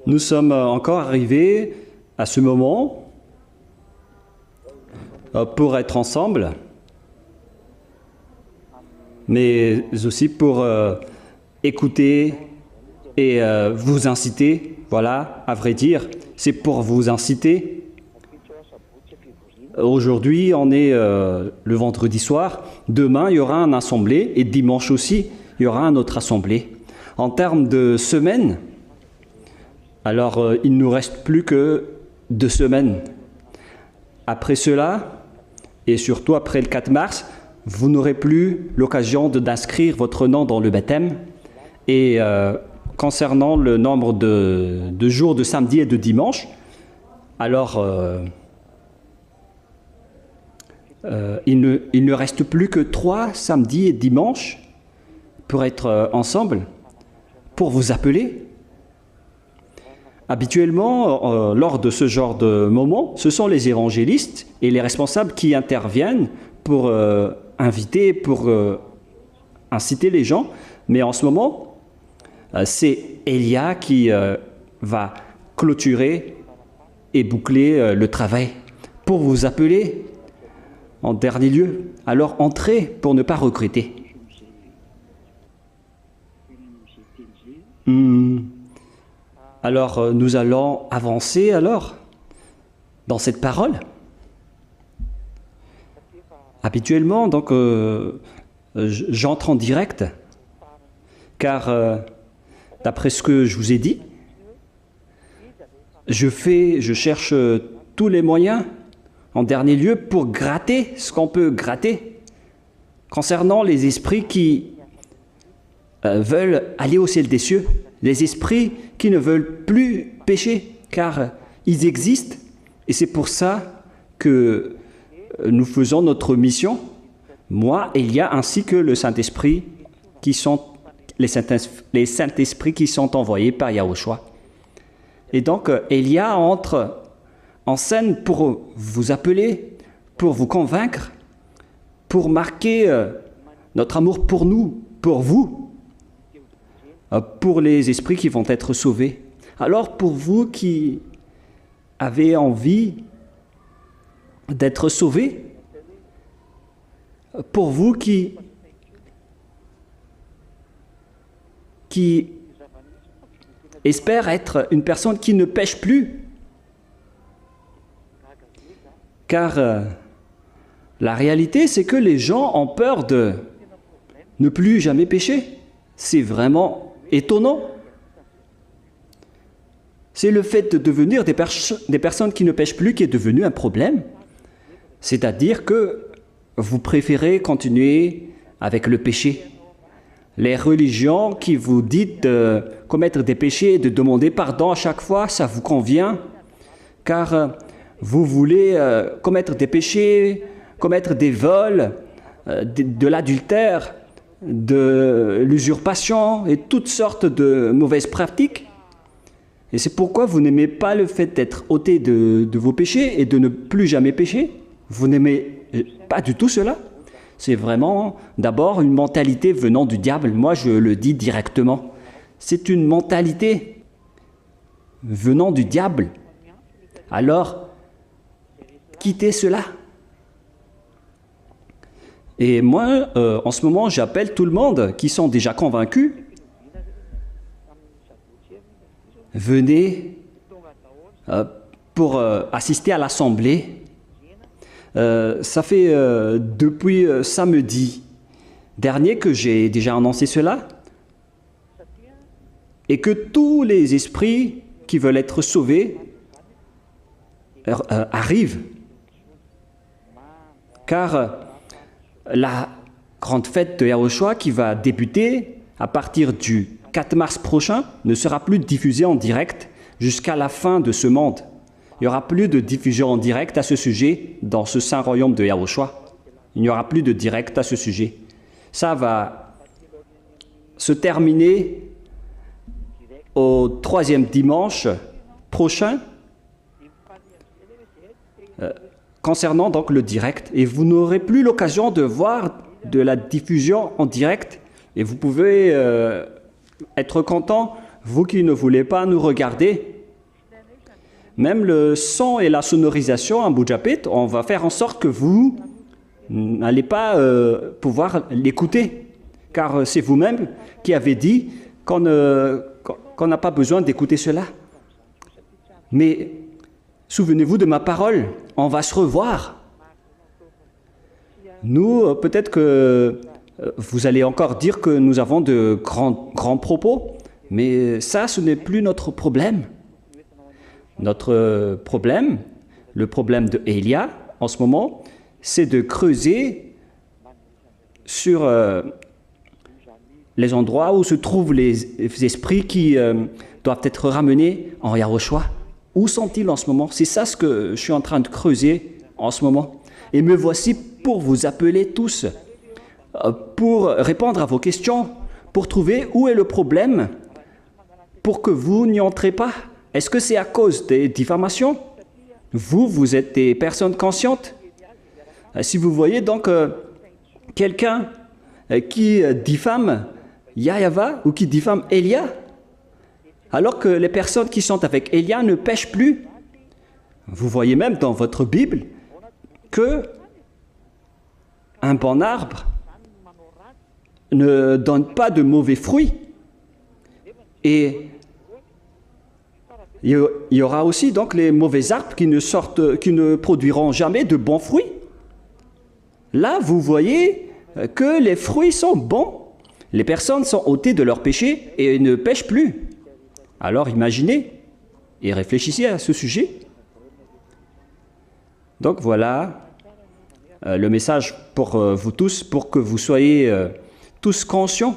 Nous sommes encore arrivés à ce moment pour être ensemble, mais aussi pour écouter et vous inciter. Voilà, à vrai dire, c'est pour vous inciter. Aujourd'hui, on est le vendredi soir. Demain, il y aura une assemblée et dimanche aussi, il y aura une autre assemblée. En termes de semaine, alors il ne nous reste plus que 2 semaines. Après cela, et surtout après le 4 mars, vous n'aurez plus l'occasion d'inscrire votre nom dans le baptême. Et concernant le nombre de jours de samedi et de dimanche, alors il ne reste plus que 3 samedis et dimanches pour être ensemble, pour vous appeler. Habituellement, lors de ce genre de moment, ce sont les évangélistes et les responsables qui interviennent pour inviter, pour inciter les gens. Mais en ce moment, c'est Elia qui va clôturer et boucler le travail pour vous appeler en dernier lieu. Alors entrez pour ne pas regretter. Alors nous allons avancer alors dans cette parole. Habituellement, donc, j'entre en direct, car d'après ce que je vous ai dit, je cherche tous les moyens, en dernier lieu, pour gratter ce qu'on peut gratter concernant les esprits qui veulent aller au ciel des cieux, les esprits qui ne veulent plus pécher, car ils existent, et c'est pour ça que nous faisons notre mission, moi, Elia, ainsi que le Saint-Esprit, les Saint-Esprits qui sont envoyés par Yahushua. Et donc, Elia entre en scène pour vous appeler, pour vous convaincre, pour marquer notre amour pour nous, pour vous, pour les esprits qui vont être sauvés. Alors, pour vous qui avez envie d'être sauvés, pour vous qui espère être une personne qui ne pêche plus, car la réalité, c'est que les gens ont peur de ne plus jamais pécher. C'est vraiment étonnant. C'est le fait de devenir des personnes qui ne pêchent plus qui est devenu un problème. C'est-à-dire que vous préférez continuer avec le péché. Les religions qui vous disent de commettre des péchés et de demander pardon à chaque fois, ça vous convient, car vous voulez commettre des péchés, commettre des vols, de l'adultère, de l'usurpation et toutes sortes de mauvaises pratiques. Et c'est pourquoi vous n'aimez pas le fait d'être ôté de vos péchés et de ne plus jamais pécher. Vous n'aimez pas du tout cela. C'est vraiment d'abord une mentalité venant du diable. Moi, je le dis directement. C'est une mentalité venant du diable. Alors, quittez cela. Et moi, en ce moment, j'appelle tout le monde qui sont déjà convaincus. Venez pour assister à l'assemblée. Ça fait depuis samedi dernier que j'ai déjà annoncé cela, et que tous les esprits qui veulent être sauvés arrivent, car la grande fête de Yahushua qui va débuter à partir du 4 mars prochain ne sera plus diffusée en direct jusqu'à la fin de ce monde. Il n'y aura plus de diffusion en direct à ce sujet dans ce saint royaume de Yahushua. Il n'y aura plus de direct à ce sujet. Ça va se terminer au 3e dimanche prochain, concernant donc le direct. Et vous n'aurez plus l'occasion de voir de la diffusion en direct. Et vous pouvez être content vous qui ne voulez pas nous regarder, même le son et la sonorisation en Bujapit, on va faire en sorte que vous n'allez pas pouvoir l'écouter. Car c'est vous-même qui avez dit qu'on n'a pas besoin d'écouter cela. Mais souvenez-vous de ma parole, on va se revoir. Nous, peut-être que vous allez encore dire que nous avons de grands propos, mais ça, ce n'est plus notre problème. Notre problème, le problème de Elia, en ce moment, c'est de creuser sur les endroits où se trouvent les esprits qui doivent être ramenés en Yahushua. Où sont-ils en ce moment? C'est ça ce que je suis en train de creuser en ce moment. Et me voici pour vous appeler tous, pour répondre à vos questions, pour trouver où est le problème, pour que vous n'y entrez pas. Est-ce que c'est à cause des diffamations? Vous êtes des personnes conscientes. Si vous voyez donc quelqu'un qui diffame Yahava ou qui diffame Elia, alors que les personnes qui sont avec Elia ne pêchent plus. Vous voyez même dans votre Bible que un bon arbre ne donne pas de mauvais fruits. Et il y aura aussi donc les mauvais arbres qui ne produiront jamais de bons fruits. Là, vous voyez que les fruits sont bons. Les personnes sont ôtées de leurs péchés et ne pêchent plus. Alors imaginez et réfléchissez à ce sujet. Donc voilà le message pour vous tous, pour que vous soyez tous conscients,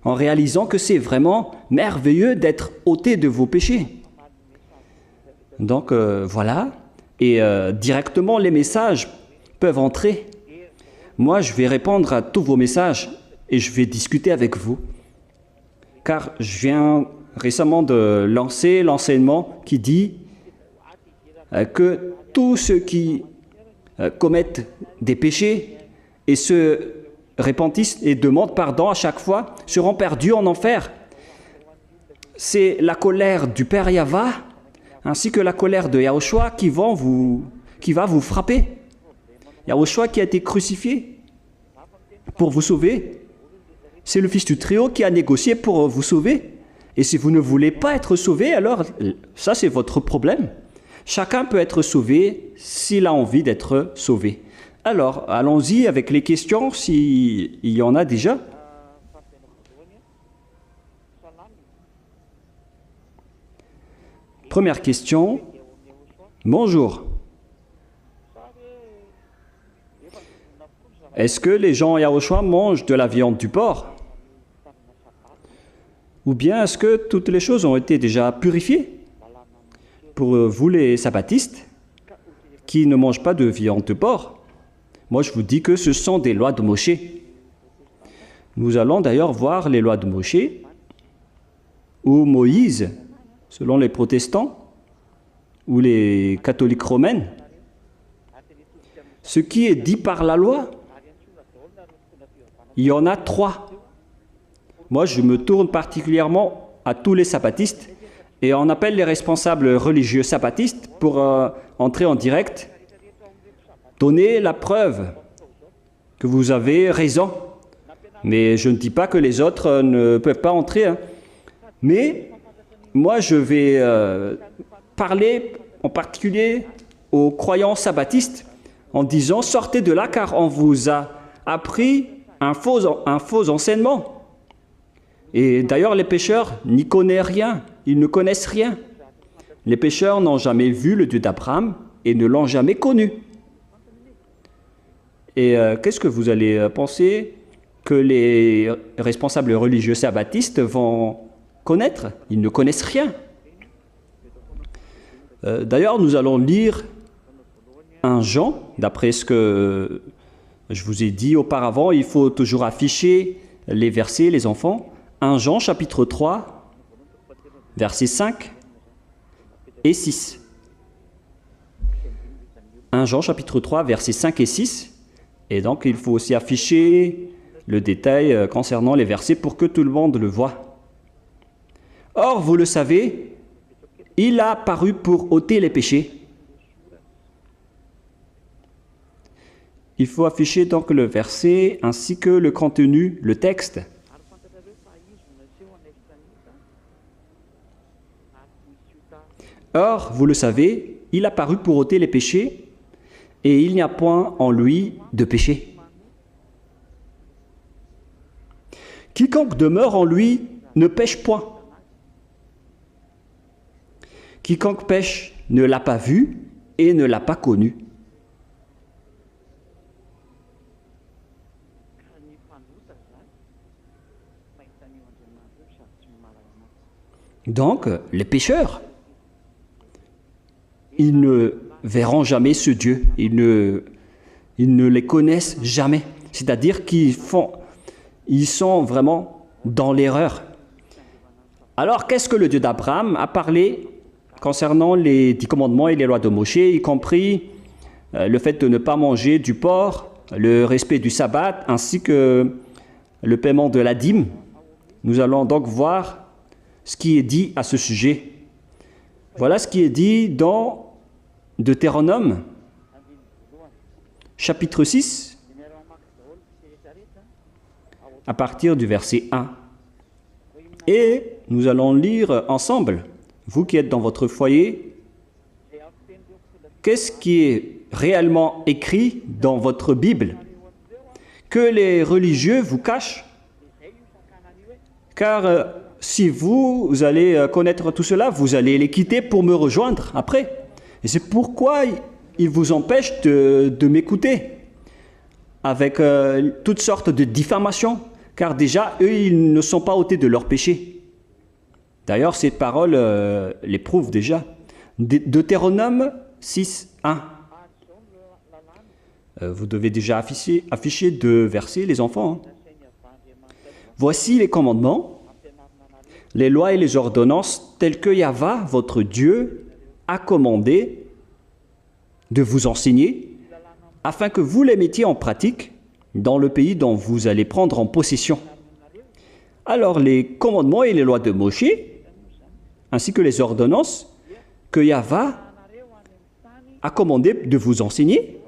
en réalisant que c'est vraiment merveilleux d'être ôté de vos péchés. Donc voilà, et directement les messages peuvent entrer. Moi, je vais répondre à tous vos messages et je vais discuter avec vous. Car je viens récemment de lancer l'enseignement qui dit que tous ceux qui commettent des péchés et se repentissent et demandent pardon à chaque fois seront perdus en enfer. C'est la colère du Père Yahva ainsi que la colère de Yahushua qui va vous frapper. Yahushua qui a été crucifié pour vous sauver. C'est le Fils du Très-Haut qui a négocié pour vous sauver. Et si vous ne voulez pas être sauvé, alors ça c'est votre problème. Chacun peut être sauvé s'il a envie d'être sauvé. Alors, allons-y avec les questions s'il y en a déjà. Première question. Bonjour. Est-ce que les gens Yahushua mangent de la viande du porc? Ou bien est-ce que toutes les choses ont été déjà purifiées? Pour vous les sabbatistes, qui ne mangent pas de viande de porc, moi je vous dis que ce sont des lois de Moshe. Nous allons d'ailleurs voir les lois de Moshe, où Moïse, selon les protestants, ou les catholiques romaines, ce qui est dit par la loi, il y en a 3. Moi, je me tourne particulièrement à tous les sabbatistes et on appelle les responsables religieux sabbatistes pour entrer en direct, donner la preuve que vous avez raison. Mais je ne dis pas que les autres ne peuvent pas entrer. Hein. Mais moi, je vais parler en particulier aux croyants sabbatistes en disant « Sortez de là car on vous a appris un faux enseignement. » Et d'ailleurs, les pécheurs n'y connaissent rien, ils ne connaissent rien. Les pécheurs n'ont jamais vu le Dieu d'Abraham et ne l'ont jamais connu. Et qu'est-ce que vous allez penser que les responsables religieux sabbatistes vont connaître? Ils ne connaissent rien. D'ailleurs, nous allons lire 1 Jean, d'après ce que je vous ai dit auparavant, il faut toujours afficher les versets, les enfants. 1 Jean, chapitre 3, versets 5 et 6. 1 Jean, chapitre 3, versets 5 et 6. Et donc, il faut aussi afficher le détail concernant les versets pour que tout le monde le voit. Or, vous le savez, il a paru pour ôter les péchés. Il faut afficher donc le verset ainsi que le contenu, le texte. Or, vous le savez, il a paru pour ôter les péchés, et il n'y a point en lui de péché. Quiconque demeure en lui ne pêche point. Quiconque pêche ne l'a pas vu et ne l'a pas connu. Donc, les pécheurs, ils ne verront jamais ce Dieu, ils ne les connaissent jamais. C'est-à-dire qu'ils sont vraiment dans l'erreur. Alors, qu'est-ce que le Dieu d'Abraham a parlé concernant les 10 commandements et les lois de Moïse, y compris le fait de ne pas manger du porc, le respect du sabbat, ainsi que le paiement de la dîme? Nous allons donc voir ce qui est dit à ce sujet. Voilà ce qui est dit dans Deutéronome, chapitre 6, à partir du verset 1. Et nous allons lire ensemble, vous qui êtes dans votre foyer, qu'est-ce qui est réellement écrit dans votre Bible, que les religieux vous cachent, car si vous allez connaître tout cela, vous allez les quitter pour me rejoindre après. Et c'est pourquoi ils vous empêchent de m'écouter avec toutes sortes de diffamations, car déjà, eux, ils ne sont pas ôtés de leurs péchés. D'ailleurs, ces paroles les prouvent déjà. Deutéronome 6, 1. Vous devez déjà afficher 2 versets, les enfants. Voici les commandements, les lois et les ordonnances telles que Yahva, votre Dieu, a commandé de vous enseigner, afin que vous les mettiez en pratique dans le pays dont vous allez prendre en possession. Alors les commandements et les lois de Moïse, ainsi que les ordonnances que Yahva a commandé de vous enseigner.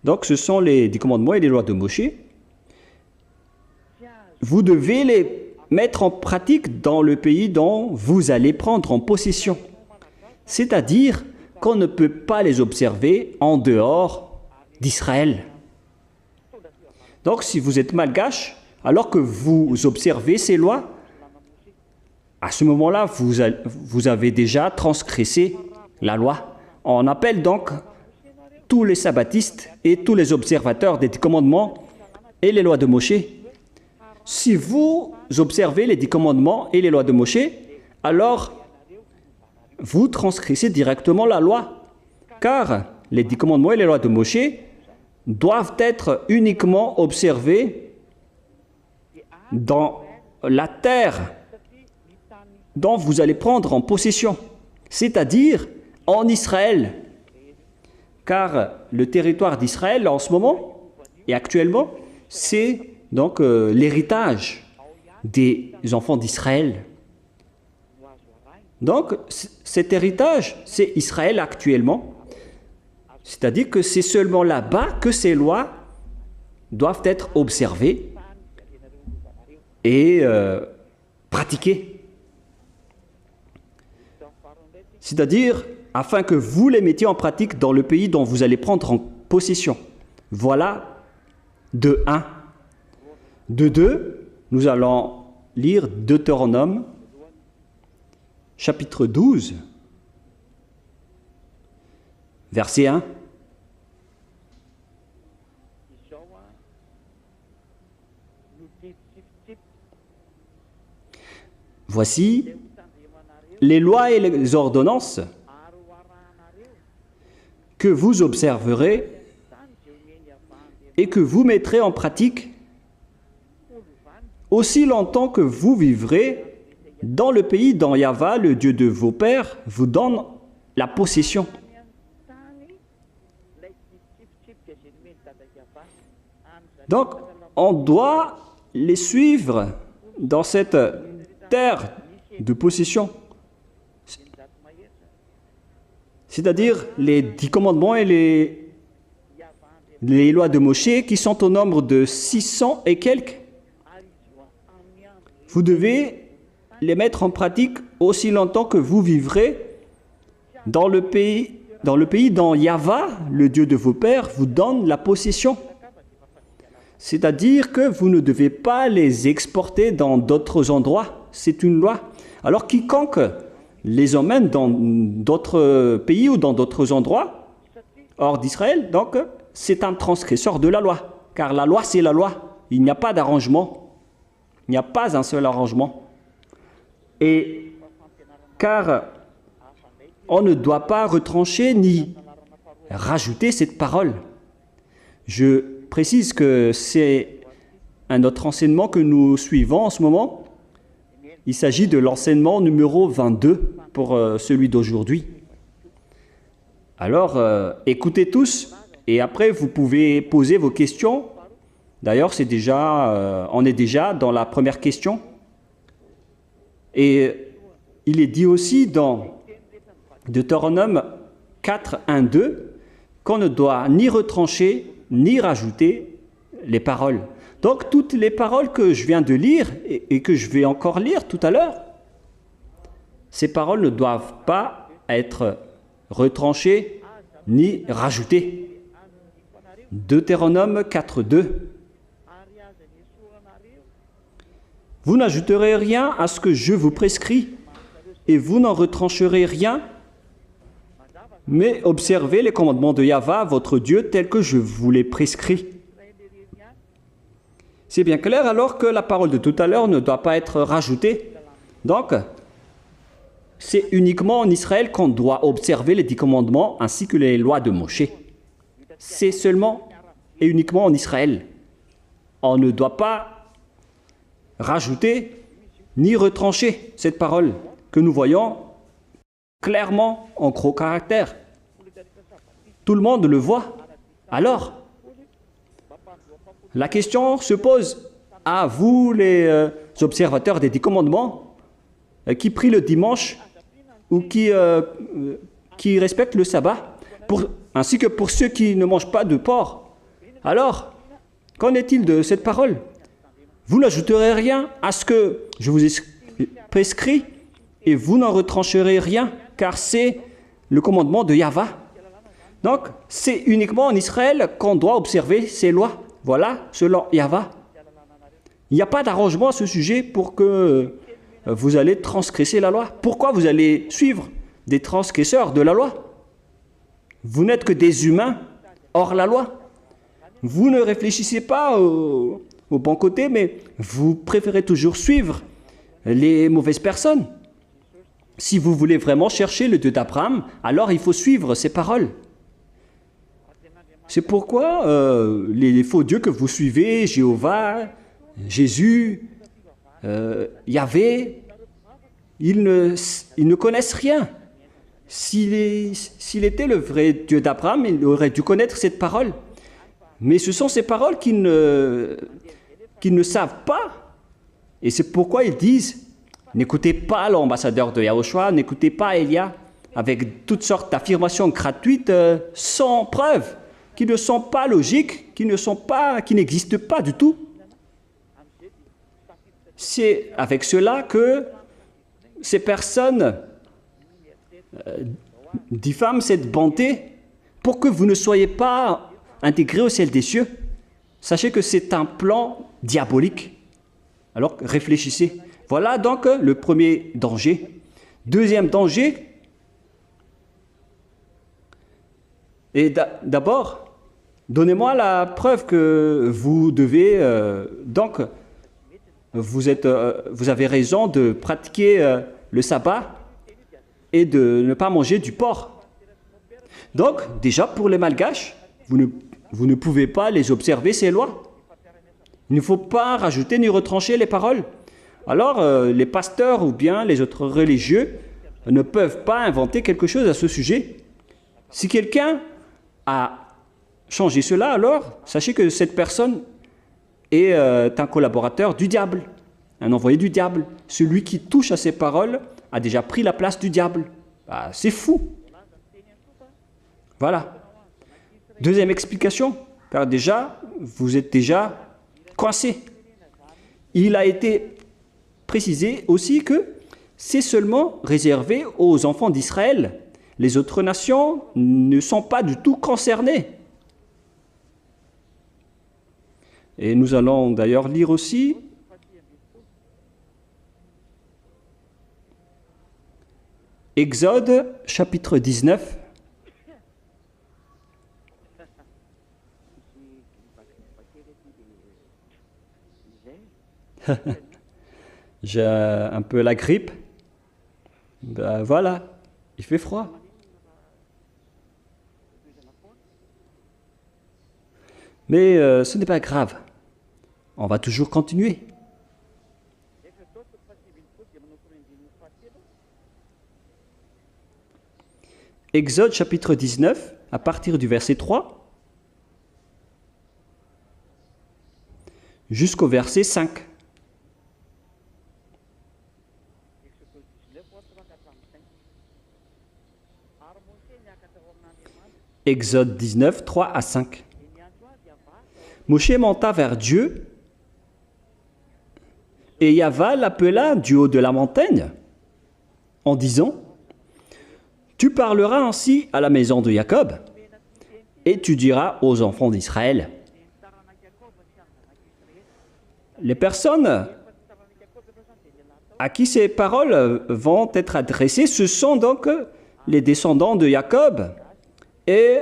Donc ce sont les 10 commandements et les lois de Moïse. Vous devez les mettre en pratique dans le pays dont vous allez prendre en possession. C'est-à-dire qu'on ne peut pas les observer en dehors d'Israël. Donc si vous êtes malgache, alors que vous observez ces lois, à ce moment-là, vous avez déjà transgressé la loi. On appelle donc tous les sabbatistes et tous les observateurs des 10 commandements et les lois de Moïse. Si vous observez les 10 commandements et les lois de Moïse, alors vous transgressez directement la loi. Car les 10 commandements et les lois de Moïse doivent être uniquement observés dans la terre dont vous allez prendre en possession, c'est-à-dire en Israël. Car le territoire d'Israël en ce moment et actuellement, c'est donc l'héritage des enfants d'Israël. Donc cet héritage, c'est Israël actuellement. C'est-à-dire que c'est seulement là-bas que ces lois doivent être observées et pratiquées. C'est-à-dire, afin que vous les mettiez en pratique dans le pays dont vous allez prendre en possession. Voilà de 1. De 2, nous allons lire Deutéronome, chapitre 12, verset 1. Voici les lois et les ordonnances que vous observerez et que vous mettrez en pratique aussi longtemps que vous vivrez dans le pays dont Yahva, le Dieu de vos pères, vous donne la possession. Donc, on doit les suivre dans cette terre de possession. C'est-à-dire les 10 commandements et les lois de Moshe qui sont au nombre de 600 et quelques. Vous devez les mettre en pratique aussi longtemps que vous vivrez dans le pays dont Yahva, le Dieu de vos pères, vous donne la possession. C'est-à-dire que vous ne devez pas les exporter dans d'autres endroits. C'est une loi. Alors quiconque les emmène dans d'autres pays ou dans d'autres endroits, hors d'Israël, donc c'est un transgresseur de la loi. Car la loi, c'est la loi. Il n'y a pas d'arrangement. Il n'y a pas un seul arrangement. Et car on ne doit pas retrancher ni rajouter cette parole. Je précise que c'est un autre enseignement que nous suivons en ce moment. Il s'agit de l'enseignement numéro 22 pour celui d'aujourd'hui. Alors, écoutez tous et après vous pouvez poser vos questions. D'ailleurs, on est déjà dans la première question. Et il est dit aussi dans Deutéronome 4, 1, 2 qu'on ne doit ni retrancher ni rajouter les paroles. Donc toutes les paroles que je viens de lire et que je vais encore lire tout à l'heure, ces paroles ne doivent pas être retranchées ni rajoutées. Deutéronome 4, 2. Vous n'ajouterez rien à ce que je vous prescris et vous n'en retrancherez rien, mais observez les commandements de Yahva, votre Dieu, tels que je vous les prescris. C'est bien clair alors que la parole de tout à l'heure ne doit pas être rajoutée. Donc, c'est uniquement en Israël qu'on doit observer les 10 commandements ainsi que les lois de Moshe. C'est seulement et uniquement en Israël. On ne doit pas rajouter ni retrancher cette parole que nous voyons clairement en gros caractère. Tout le monde le voit. Alors, la question se pose à vous, les observateurs des 10 commandements, qui prient le dimanche ou qui respectent le sabbat, ainsi que pour ceux qui ne mangent pas de porc. Alors, qu'en est-il de cette parole? Vous n'ajouterez rien à ce que je vous ai prescrit et vous n'en retrancherez rien, car c'est le commandement de Yahva. Donc, c'est uniquement en Israël qu'on doit observer ces lois. Voilà, selon Yahva. Il n'y a pas d'arrangement à ce sujet pour que vous allez transgresser la loi. Pourquoi vous allez suivre des transgresseurs de la loi? Vous n'êtes que des humains hors la loi. Vous ne réfléchissez pas au bon côté, mais vous préférez toujours suivre les mauvaises personnes. Si vous voulez vraiment chercher le Dieu d'Abraham, alors il faut suivre ses paroles. C'est pourquoi les faux dieux que vous suivez, Jéhovah, Jésus, Yahvé, ils ne connaissent rien. S'il était le vrai Dieu d'Abraham, il aurait dû connaître cette parole. Mais ce sont ces paroles qu'ils ne savent pas. Et c'est pourquoi ils disent, n'écoutez pas l'ambassadeur de Yahushua, n'écoutez pas Elia, avec toutes sortes d'affirmations gratuites sans preuve, qui ne sont pas logiques, qui n'existent pas du tout. C'est avec cela que ces personnes diffament cette bonté pour que vous ne soyez pas intégrés au ciel des cieux. Sachez que c'est un plan diabolique. Alors réfléchissez. Voilà donc le premier danger. Deuxième danger, et d'abord, donnez-moi la preuve que vous devez, vous avez raison de pratiquer le sabbat et de ne pas manger du porc. Donc, déjà pour les Malgaches, vous ne pouvez pas les observer, ces lois. Il ne faut pas rajouter ni retrancher les paroles. Alors, les pasteurs ou bien les autres religieux ne peuvent pas inventer quelque chose à ce sujet. Si quelqu'un a changé cela, alors sachez que cette personne est un collaborateur du diable. un envoyé du diable. Celui qui touche à ces paroles a déjà pris la place du diable. Bah, c'est fou. Voilà. Deuxième explication, car déjà, vous êtes déjà coincé. Il a été précisé aussi que c'est seulement réservé aux enfants d'Israël. Les autres nations ne sont pas du tout concernées. Et nous allons d'ailleurs lire aussi Exode chapitre 19. J'ai un peu la grippe. Ben voilà, il fait froid. Mais ce n'est pas grave. On va toujours continuer. Exode chapitre 19, à partir du verset 3 jusqu'au verset 5. Exode 19, 3 à 5. Moshe monta vers Dieu, et Yahva l'appela du haut de la montagne, en disant, « Tu parleras ainsi à la maison de Jacob, et tu diras aux enfants d'Israël. » Les personnes à qui ces paroles vont être adressées, ce sont donc les descendants de Jacob et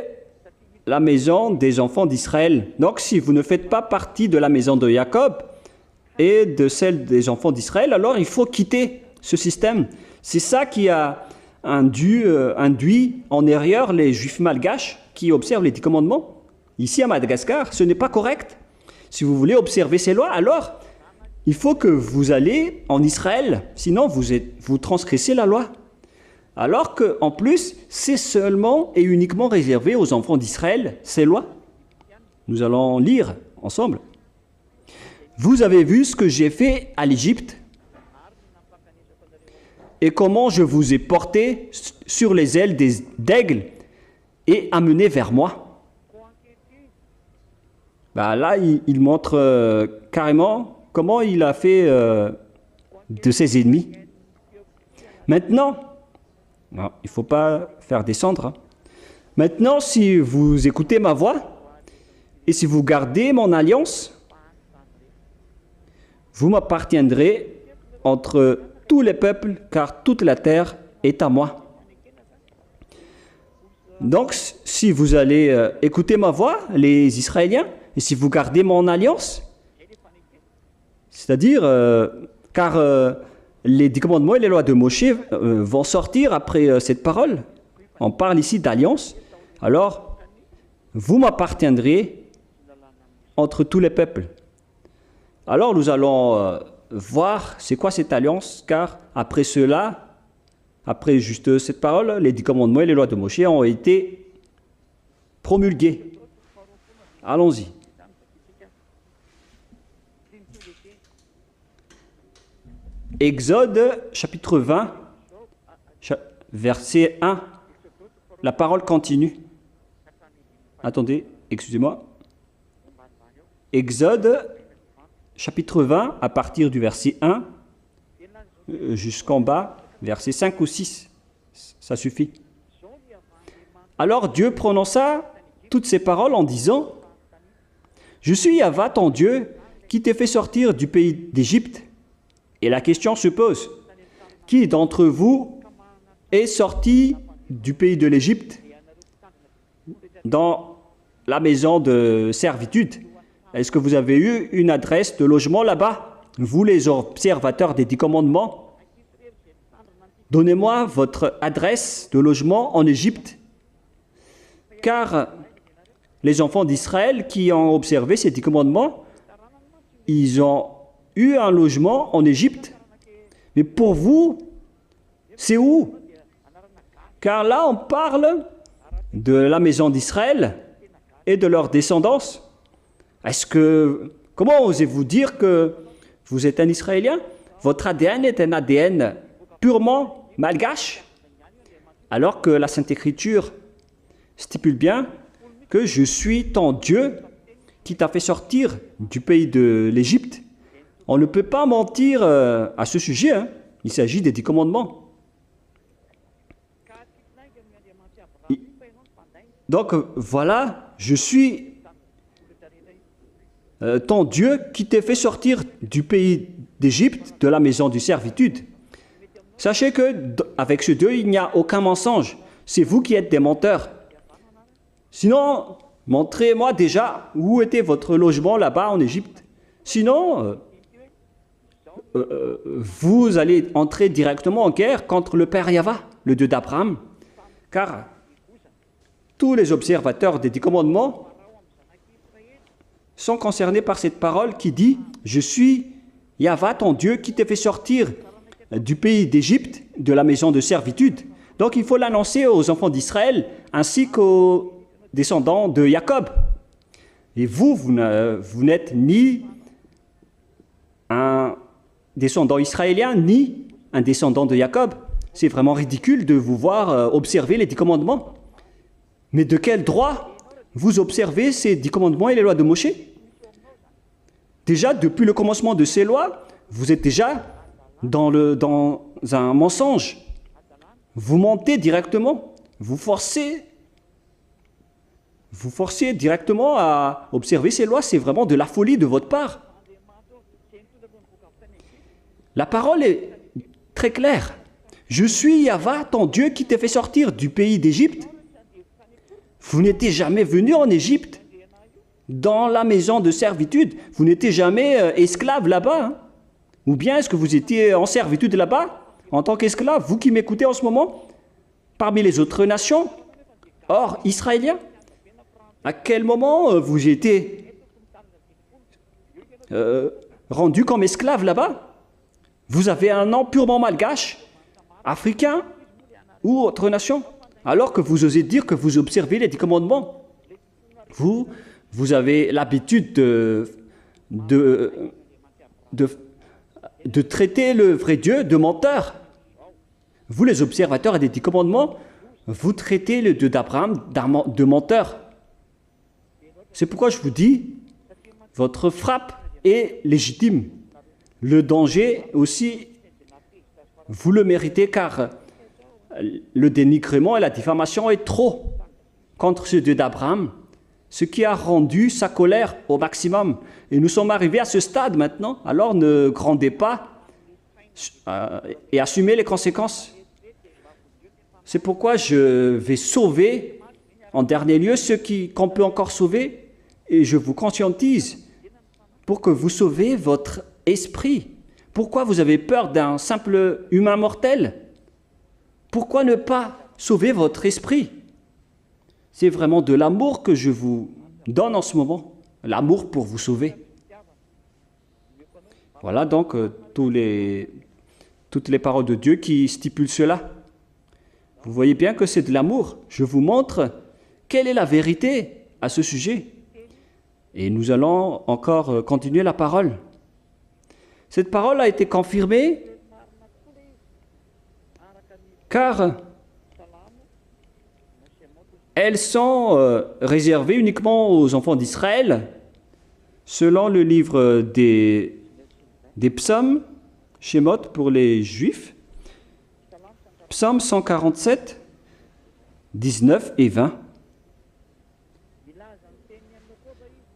la maison des enfants d'Israël. Donc, si vous ne faites pas partie de la maison de Jacob et de celle des enfants d'Israël, alors il faut quitter ce système. C'est ça qui a induit en erreur les Juifs malgaches qui observent les 10 commandements. Ici, à Madagascar, ce n'est pas correct. Si vous voulez observer ces lois, alors il faut que vous allez en Israël, sinon vous transgressez la loi. Alors qu'en plus, c'est seulement et uniquement réservé aux enfants d'Israël, ces lois. Nous allons lire ensemble. Vous avez vu ce que j'ai fait à l'Égypte et comment je vous ai porté sur les ailes d'aigle et amené vers moi. Ben là, il montre carrément comment il a fait de ses ennemis. Maintenant, non, il ne faut pas faire descendre. Maintenant, si vous écoutez ma voix et si vous gardez mon alliance, vous m'appartiendrez entre tous les peuples, car toute la terre est à moi. Donc, si vous allez écouter ma voix, les Israéliens, et si vous gardez mon alliance, c'est-à-dire, car les 10 commandements et les lois de Moshe vont sortir après cette parole. On parle ici d'alliance. Alors, vous m'appartiendrez entre tous les peuples. Alors, nous allons voir c'est quoi cette alliance, car après cela, après juste cette parole, les 10 commandements et les lois de Moshe ont été promulgués. Allons-y. Exode chapitre 20, verset 1. La parole continue. Attendez, excusez-moi. Exode chapitre 20, à partir du verset 1 jusqu'en bas, verset 5 ou 6. Ça suffit. Alors Dieu prononça toutes ces paroles en disant, « Je suis Yahva, ton Dieu, qui t'ai fait sortir du pays d'Égypte. » Et la question se pose, qui d'entre vous est sorti du pays de l'Égypte dans la maison de servitude? Est-ce que vous avez eu une adresse de logement là-bas? Vous, les observateurs des 10 commandements, donnez-moi votre adresse de logement en Égypte. Car les enfants d'Israël qui ont observé ces 10 commandements, ils ont eu un logement en Égypte. Mais pour vous, c'est où? Car là, on parle de la maison d'Israël et de leur descendance. Comment osez-vous dire que Vous êtes un Israélien? Votre ADN est un ADN purement malgache? Alors que la Sainte Écriture stipule bien que je suis ton Dieu qui t'a fait sortir du pays de l'Égypte. On ne peut pas mentir à ce sujet, hein. Il s'agit des 10 commandements. Donc voilà, je suis ton Dieu qui t'a fait sortir du pays d'Égypte, de la maison de servitude. Sachez que avec ce Dieu, il n'y a aucun mensonge. C'est vous qui êtes des menteurs. Sinon, montrez-moi déjà où était votre logement là-bas en Égypte. Sinon, vous allez entrer directement en guerre contre le Père Yahva, le Dieu d'Abraham. Car tous les observateurs des 10 commandements sont concernés par cette parole qui dit « Je suis Yahva, ton Dieu, qui t'a fait sortir du pays d'Égypte, de la maison de servitude. » Donc il faut l'annoncer aux enfants d'Israël ainsi qu'aux descendants de Jacob. Et vous n'êtes ni un descendant israélien, ni un descendant de Jacob. C'est vraiment ridicule de vous voir observer les 10 commandements. Mais de quel droit vous observez ces 10 commandements et les lois de Moshe? Déjà, depuis le commencement de ces lois, vous êtes déjà dans un mensonge. Vous mentez directement. Vous forcez directement à observer ces lois. C'est vraiment de la folie de votre part. La parole est très claire. Je suis Yahva, ton Dieu qui t'a fait sortir du pays d'Égypte. Vous n'étiez jamais venu en Égypte, dans la maison de servitude. Vous n'étiez jamais esclave là-bas. Hein? Ou bien est-ce que vous étiez en servitude là-bas, en tant qu'esclave, vous qui m'écoutez en ce moment, parmi les autres nations, hors Israéliens? À quel moment vous étiez rendu comme esclave là-bas? Vous avez un nom purement malgache, africain ou autre nation, alors que vous osez dire que vous observez les 10 commandements. Vous avez l'habitude de traiter le vrai Dieu de menteur. Vous, les observateurs des 10 commandements, vous traitez le Dieu d'Abraham de menteur. C'est pourquoi je vous dis, votre frappe est légitime. Le danger aussi, vous le méritez car le dénigrement et la diffamation est trop contre ce Dieu d'Abraham, ce qui a rendu sa colère au maximum. Et nous sommes arrivés à ce stade maintenant, alors ne grandez pas et assumez les conséquences. C'est pourquoi je vais sauver en dernier lieu ceux qu'on peut encore sauver, et je vous conscientise pour que vous sauvez votre esprit. Pourquoi vous avez peur d'un simple humain mortel? Pourquoi ne pas sauver votre esprit? C'est vraiment de l'amour que je vous donne en ce moment, l'amour pour vous sauver. Voilà donc toutes les paroles de Dieu qui stipulent cela. Vous voyez bien que c'est de l'amour. Je vous montre quelle est la vérité à ce sujet. Et nous allons encore continuer la parole. Cette parole a été confirmée car elles sont réservées uniquement aux enfants d'Israël, selon le livre des psaumes, Shemot pour les Juifs, psaume 147, 19 et 20.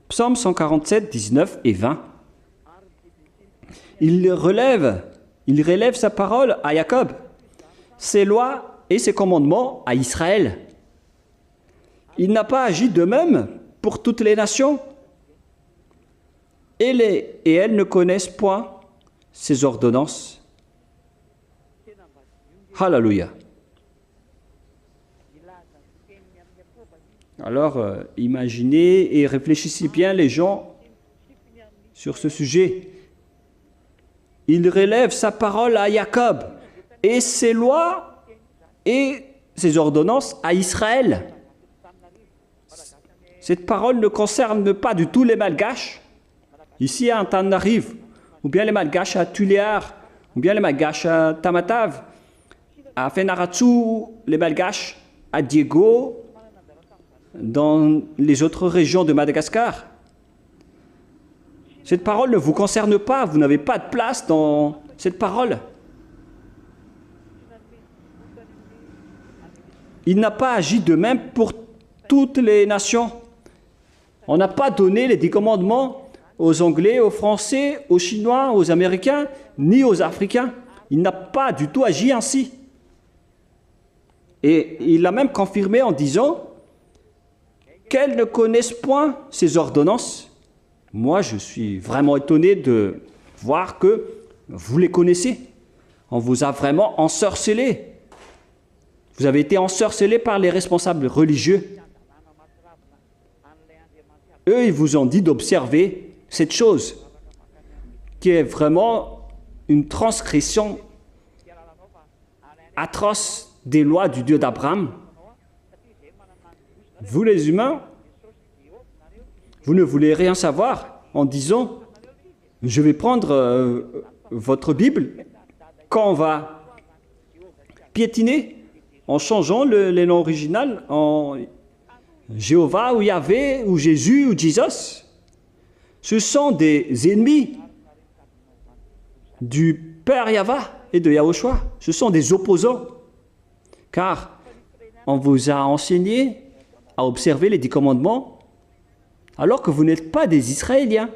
Psaume 147, 19 et 20. Il relève sa parole à Jacob, ses lois et ses commandements à Israël. Il n'a pas agi de même pour toutes les nations. Et elles ne connaissent point ses ordonnances. Alléluia. Alors, imaginez et réfléchissez bien les gens sur ce sujet. Il relève sa parole à Jacob et ses lois et ses ordonnances à Israël. Cette parole ne concerne pas du tout les Malgaches. Ici à Antananarive, ou bien les Malgaches à Tuléar, ou bien les Malgaches à Tamatave, à Fenaratsu, les Malgaches à Diego, dans les autres régions de Madagascar. Cette parole ne vous concerne pas, vous n'avez pas de place dans cette parole. Il n'a pas agi de même pour toutes les nations. On n'a pas donné les 10 commandements aux Anglais, aux Français, aux Chinois, aux Américains, ni aux Africains. Il n'a pas du tout agi ainsi. Et il a même confirmé en disant qu'elles ne connaissent point ces ordonnances. Moi, je suis vraiment étonné de voir que vous les connaissez. On vous a vraiment ensorcelé. Vous avez été ensorcelé par les responsables religieux. Eux, ils vous ont dit d'observer cette chose, qui est vraiment une transgression atroce des lois du Dieu d'Abraham. Vous, les humains, vous ne voulez rien savoir en disant « Je vais prendre votre Bible quand on va piétiner en changeant les noms originaux en Jéhovah ou Yahvé ou Jésus ou Jesus. » Ce sont des ennemis du Père Yahva et de Yahushua. Ce sont des opposants. Car on vous a enseigné à observer les 10 commandements alors que vous n'êtes pas des Israéliens.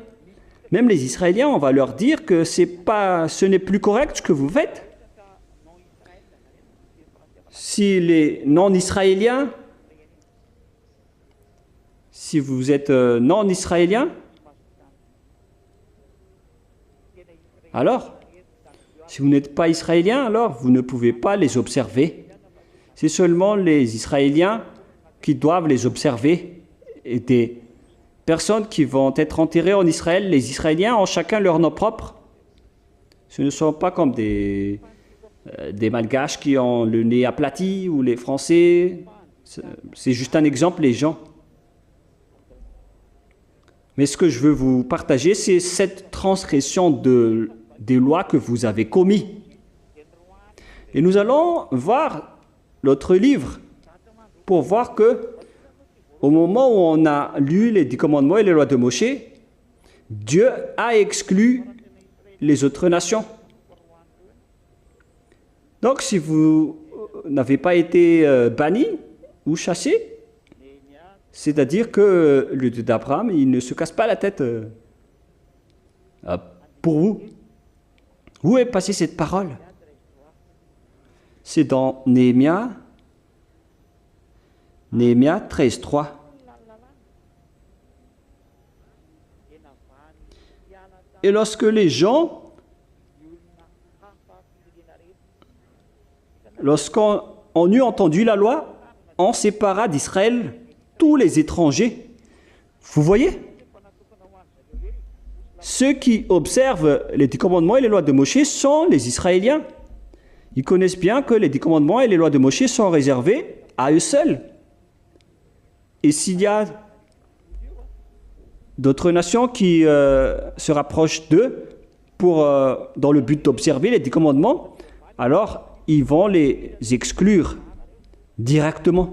Même les Israéliens, on va leur dire que ce n'est plus correct ce que vous faites. Si les non-Israéliens, si vous êtes non-Israélien, alors, si vous n'êtes pas Israélien, alors vous ne pouvez pas les observer. C'est seulement les Israéliens qui doivent les observer. Et des personnes qui vont être enterrées en Israël, les Israéliens ont chacun leur nom propre. Ce ne sont pas comme des Malgaches qui ont le nez aplati ou les Français. C'est juste un exemple, les gens. Mais ce que je veux vous partager, c'est cette transgression des lois que vous avez commis. Et nous allons voir l'autre livre pour voir que au moment où on a lu les 10 commandements et les lois de Moshe, Dieu a exclu les autres nations. Donc, si vous n'avez pas été banni ou chassé, c'est-à-dire que le Dieu d'Abraham, il ne se casse pas la tête pour vous. Où est passée cette parole? C'est dans Néhémie 13, 3. Et lorsque les gens, lorsqu'on eut entendu la loi, on sépara d'Israël tous les étrangers. Vous voyez? Ceux qui observent les 10 commandements et les lois de Moshe sont les Israéliens. Ils connaissent bien que les 10 commandements et les lois de Moshe sont réservés à eux seuls. Et s'il y a d'autres nations qui se rapprochent d'eux dans le but d'observer les 10 commandements, alors ils vont les exclure directement.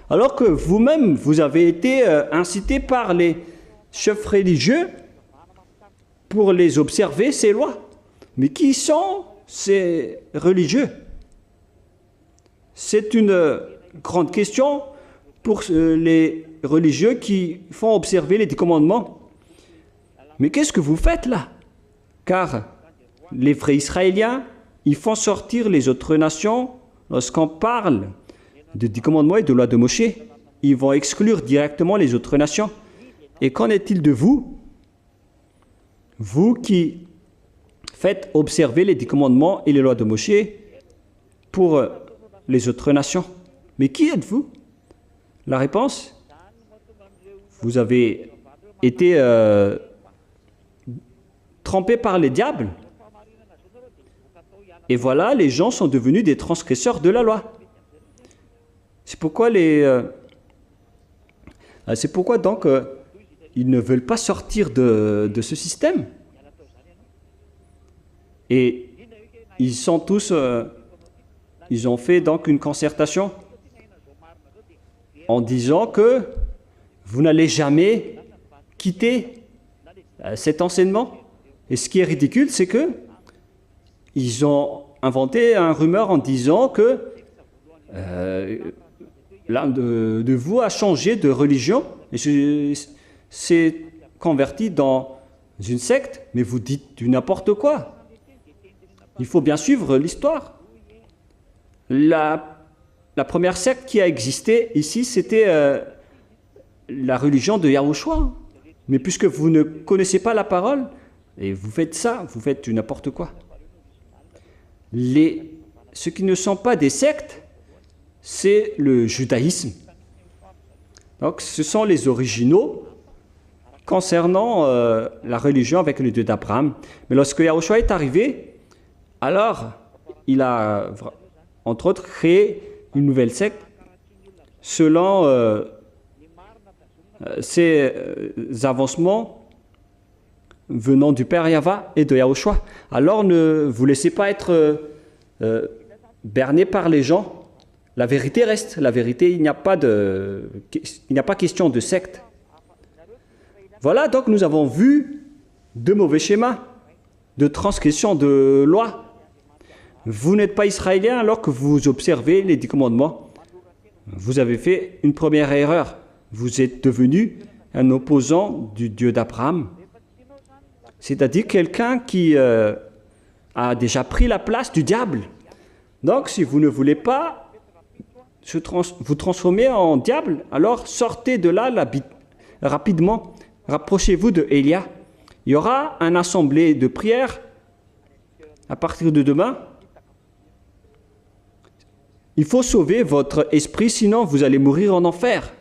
Alors que vous-même, vous avez été incité par les chefs religieux pour les observer, ces lois. Mais qui sont ces religieux? C'est une grande question pour les religieux qui font observer les 10 commandements. Mais qu'est-ce que vous faites là? Car les vrais Israéliens, ils font sortir les autres nations lorsqu'on parle de 10 commandements et de loi de Moshe. Ils vont exclure directement les autres nations. Et qu'en est-il de vous? Vous qui faites observer les 10 commandements et les lois de Moshe pour les autres nations. Mais qui êtes-vous? La réponse, vous avez été trempé par les diables. Et voilà, les gens sont devenus des transgresseurs de la loi. C'est pourquoi donc ils ne veulent pas sortir de ce système. Et ils sont tous, ils ont fait donc une concertation en disant que vous n'allez jamais quitter cet enseignement. Et ce qui est ridicule, c'est que ils ont inventé un rumeur en disant que l'un de vous a changé de religion et s'est converti dans une secte, mais vous dites du n'importe quoi. Il faut bien suivre l'histoire. La première secte qui a existé ici, c'était la religion de Yahushua. Mais puisque vous ne connaissez pas la parole, et vous faites ça, vous faites du n'importe quoi. Ceux qui ne sont pas des sectes, c'est le judaïsme. Donc, ce sont les originaux concernant la religion avec le Dieu d'Abraham. Mais lorsque Yahushua est arrivé, alors il a, entre autres, créé une nouvelle secte selon ces avancements venant du Père Yahva et de Yahushua. Alors ne vous laissez pas être berné par les gens. La vérité reste. La vérité, il n'y a pas question de secte. Voilà, donc nous avons vu deux mauvais schémas de transgression de loi. Vous n'êtes pas israélien alors que vous observez les 10 commandements. Vous avez fait une première erreur. Vous êtes devenu un opposant du Dieu d'Abraham. C'est-à-dire quelqu'un qui a déjà pris la place du diable. Donc, si vous ne voulez pas vous transformer en diable, alors sortez de là rapidement. Rapprochez-vous de Élia. Il y aura une assemblée de prière à partir de demain. Il faut sauver votre esprit, sinon vous allez mourir en enfer.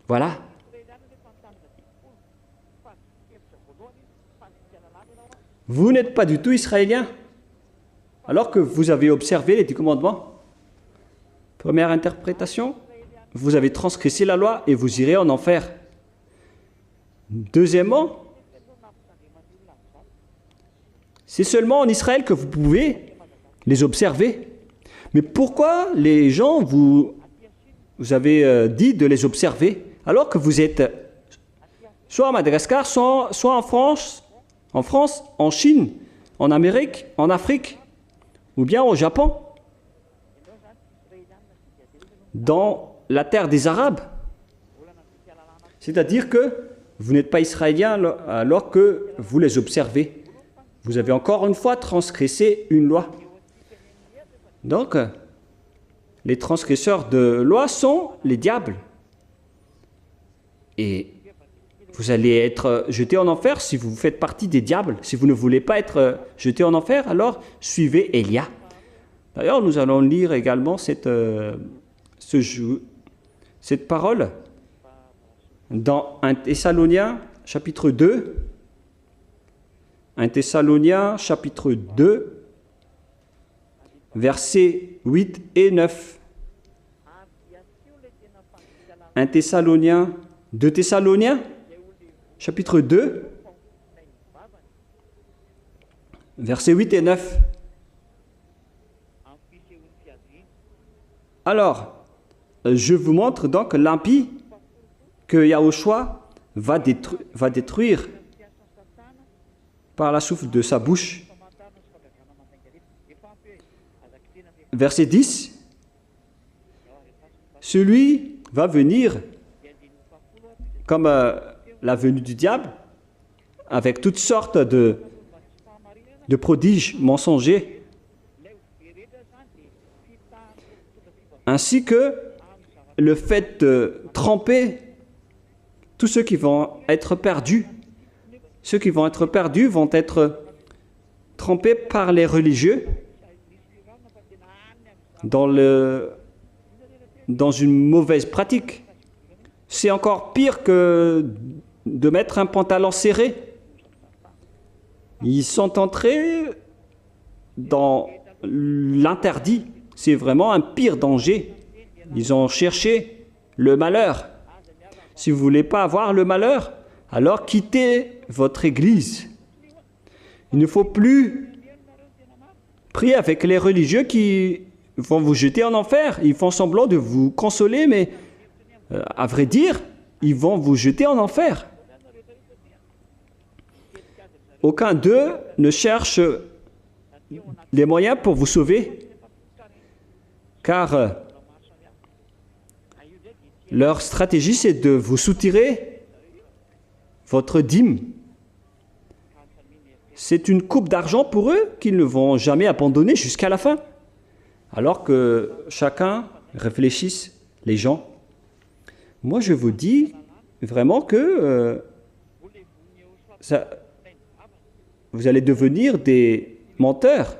Voilà. Vous n'êtes pas du tout israélien, alors que vous avez observé les 10 commandements. Première interprétation, vous avez transgressé la loi et vous irez en enfer. Deuxièmement, c'est seulement en Israël que vous pouvez les observer. Mais pourquoi les gens vous avez dit de les observer alors que vous êtes soit à Madagascar, soit en France, en Chine, en Amérique, en Afrique, ou bien au Japon, dans la terre des Arabes. C'est-à-dire que vous n'êtes pas israélien alors que vous les observez. Vous avez encore une fois transgressé une loi. Donc, les transgresseurs de loi sont les diables. Et vous allez être jeté en enfer si vous faites partie des diables. Si vous ne voulez pas être jeté en enfer, alors suivez Élia. D'ailleurs, nous allons lire également cette parole dans 1 Thessaloniciens chapitre 2. 1 Thessaloniciens chapitre 2, versets 8 et 9. 1 Thessaloniciens, 2 Thessaloniciens, chapitre 2, versets 8 et 9. Alors, je vous montre donc l'impie que Yahushua va détruire par la souffle de sa bouche. Verset 10. Celui va venir comme la venue du diable, avec toutes sortes de prodiges mensongers, ainsi que le fait de tromper tous ceux qui vont être perdus. Ceux qui vont être perdus vont être trompés par les religieux dans une mauvaise pratique. C'est encore pire que de mettre un pantalon serré. Ils sont entrés dans l'interdit. C'est vraiment un pire danger. Ils ont cherché le malheur. Si vous ne voulez pas avoir le malheur, alors quittez votre église. Il ne faut plus prier avec les religieux qui vont vous jeter en enfer. Ils font semblant de vous consoler, mais à vrai dire, ils vont vous jeter en enfer. Aucun d'eux ne cherche les moyens pour vous sauver, car leur stratégie, c'est de vous soutirer votre dîme. C'est une coupe d'argent pour eux qu'ils ne vont jamais abandonner jusqu'à la fin. Alors que chacun réfléchisse, les gens. Moi, je vous dis vraiment que vous allez devenir des menteurs,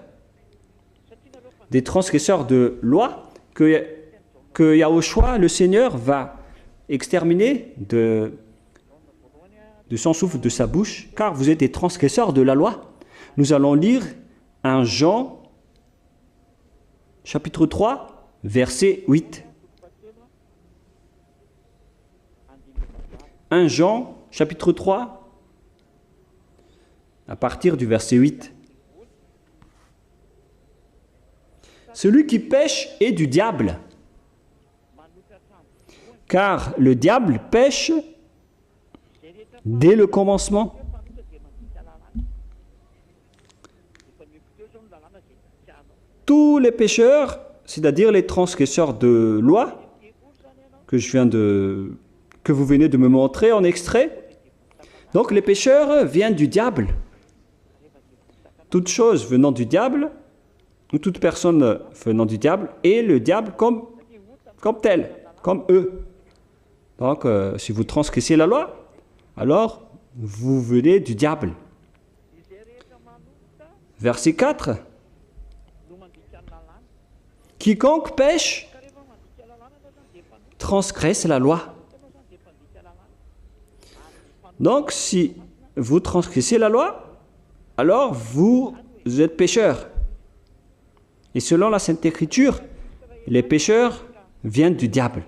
des transgresseurs de loi que Yahushua, le Seigneur, va exterminer de son souffle, de sa bouche, car vous êtes des transgresseurs de la loi. Nous allons lire 1 Jean, chapitre 3, verset 8. 1 Jean, chapitre 3, à partir du verset 8. Celui qui pêche est du diable, car le diable pêche dès le commencement. Tous les pécheurs, c'est-à-dire les transgresseurs de loi, que vous venez de me montrer en extrait, donc les pécheurs viennent du diable. Toute chose venant du diable, ou toute personne venant du diable, est le diable comme tel, comme eux. Donc, si vous transgressez la loi, alors vous venez du diable. Verset 4. Quiconque pêche transgresse la loi. Donc, si vous transgressez la loi, alors vous êtes pécheurs. Et selon la Sainte Écriture, les pécheurs viennent du diable.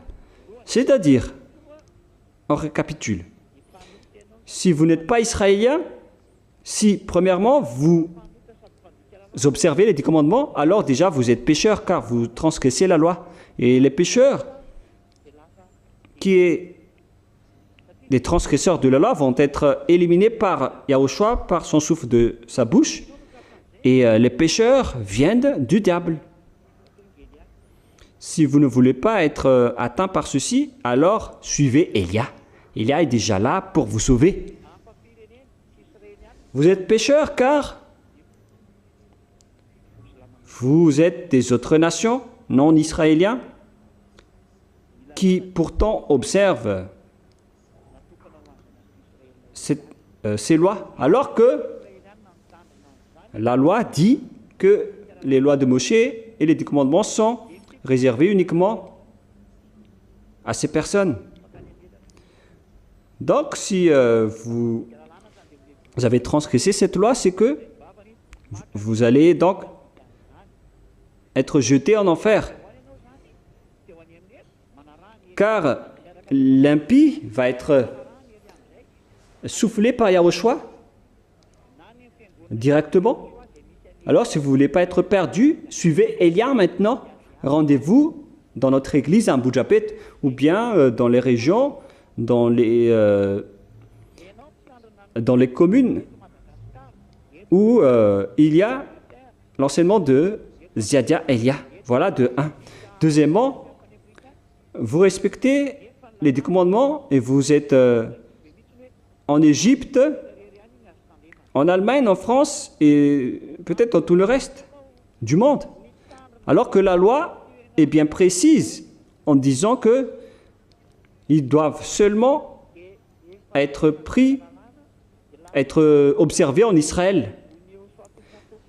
C'est-à-dire, on récapitule. Si vous n'êtes pas israélien, si premièrement vous observez les 10 commandements, alors déjà vous êtes pécheurs car vous transgressez la loi. Et les pécheurs qui est les transgresseurs de la loi vont être éliminés par Yahushua, par son souffle de sa bouche, et les pécheurs viennent du diable. Si vous ne voulez pas être atteint par ceci, alors suivez Élia. Élia est déjà là pour vous sauver. Vous êtes pécheurs car vous êtes des autres nations, non israéliens, qui pourtant observent ces lois, alors que la loi dit que les lois de Moshe et les 10 commandements sont réservés uniquement à ces personnes. Donc, si vous avez transgressé cette loi, c'est que vous allez donc être jeté en enfer. Car l'impie va être soufflé par Yahushua directement. Alors, si vous ne voulez pas être perdu, suivez Élia maintenant. Rendez-vous dans notre église à Boudjapet ou bien dans les régions, dans les communes où il y a l'enseignement de Ziadia Elia. Voilà de 1. Deuxièmement, vous respectez les 10 commandements et vous êtes en Égypte, en Allemagne, en France et peut-être dans tout le reste du monde. Alors que la loi est bien précise en disant que ils doivent seulement être observés en Israël.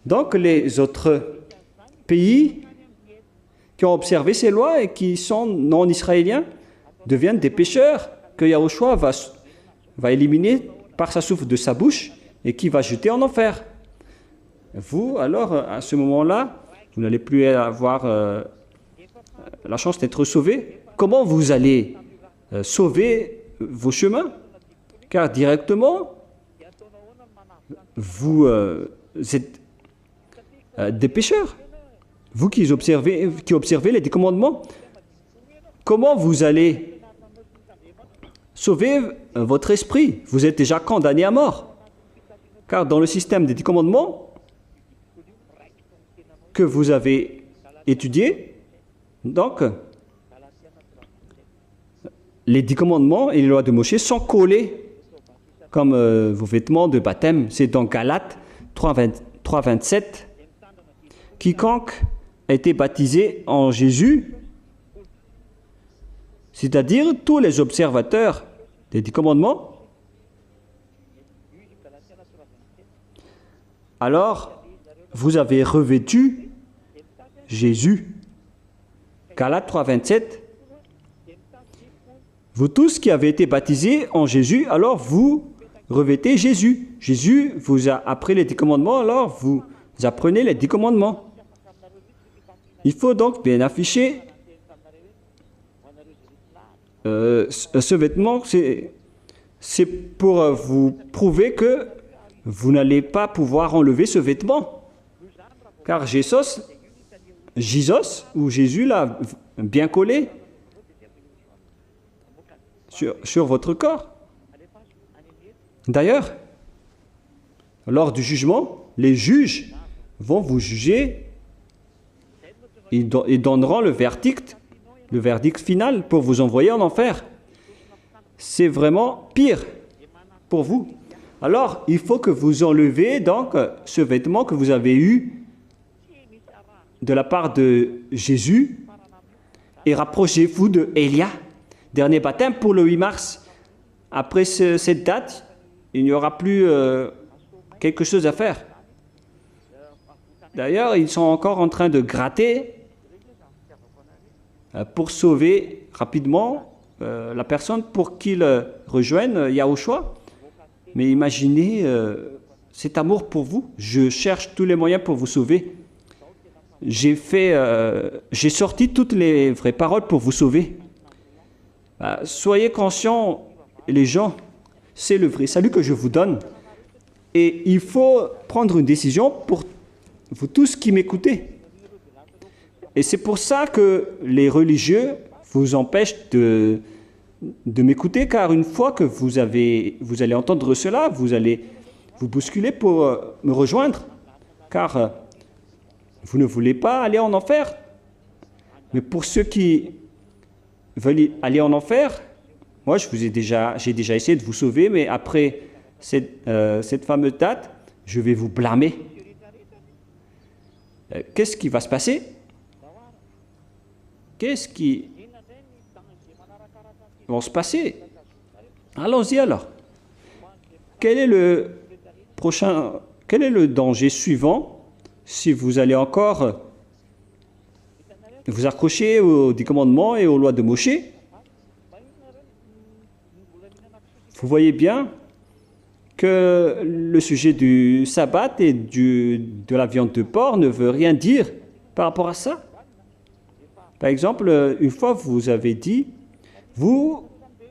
Donc les autres pays qui ont observé ces lois et qui sont non israéliens deviennent des pécheurs que Yahushua va éliminer par sa souffle de sa bouche et qui va jeter en enfer. Vous, alors, à ce moment-là, vous n'allez plus avoir la chance d'être sauvé. Comment vous allez sauver vos chemins? Car directement, vous êtes des pécheurs. Vous qui observez les 10 commandements, comment vous allez sauver votre esprit? Vous êtes déjà condamné à mort. Car dans le système des 10 commandements que vous avez étudié, donc, les 10 commandements et les lois de Moïse sont collés comme vos vêtements de baptême. C'est dans Galates 3.27. Quiconque a été baptisé en Jésus, c'est-à-dire tous les observateurs des 10 commandements, alors vous avez revêtu Jésus. Galates 3.27. Vous tous qui avez été baptisés en Jésus, alors vous revêtez Jésus. Jésus vous a appris les 10 commandements, alors vous apprenez les 10 commandements. Il faut donc bien afficher ce vêtement. C'est pour vous prouver que vous n'allez pas pouvoir enlever ce vêtement. Car Jésus ou Jésus l'a bien collé sur votre corps. D'ailleurs, lors du jugement, les juges vont vous juger. Ils donneront le verdict final pour vous envoyer en enfer. C'est vraiment pire pour vous. Alors, il faut que vous enlevez donc ce vêtement que vous avez eu de la part de Jésus et rapprochez-vous de Élia. Dernier baptême pour le 8 mars. Après cette date, il n'y aura plus quelque chose à faire. D'ailleurs, ils sont encore en train de gratter pour sauver rapidement la personne pour qu'il rejoigne Yahushua. Mais imaginez cet amour pour vous. Je cherche tous les moyens pour vous sauver. J'ai sorti toutes les vraies paroles pour vous sauver. Soyez conscients, les gens, c'est le vrai salut que je vous donne. Et il faut prendre une décision pour vous tous qui m'écoutez. Et c'est pour ça que les religieux vous empêchent de m'écouter, car une fois que vous allez entendre cela, vous allez vous bousculer pour me rejoindre, car vous ne voulez pas aller en enfer. Mais pour ceux qui veulent aller en enfer, moi j'ai déjà essayé de vous sauver, mais après cette fameuse date, je vais vous blâmer. Qu'est-ce qui va se passer? Qu'est-ce qui va se passer? Allons-y alors. Quel est le danger suivant si vous allez encore vous accrocher aux 10 commandements et aux lois de Moshe? Vous voyez bien que le sujet du sabbat et de la viande de porc ne veut rien dire par rapport à ça. Par exemple, une fois vous avez dit,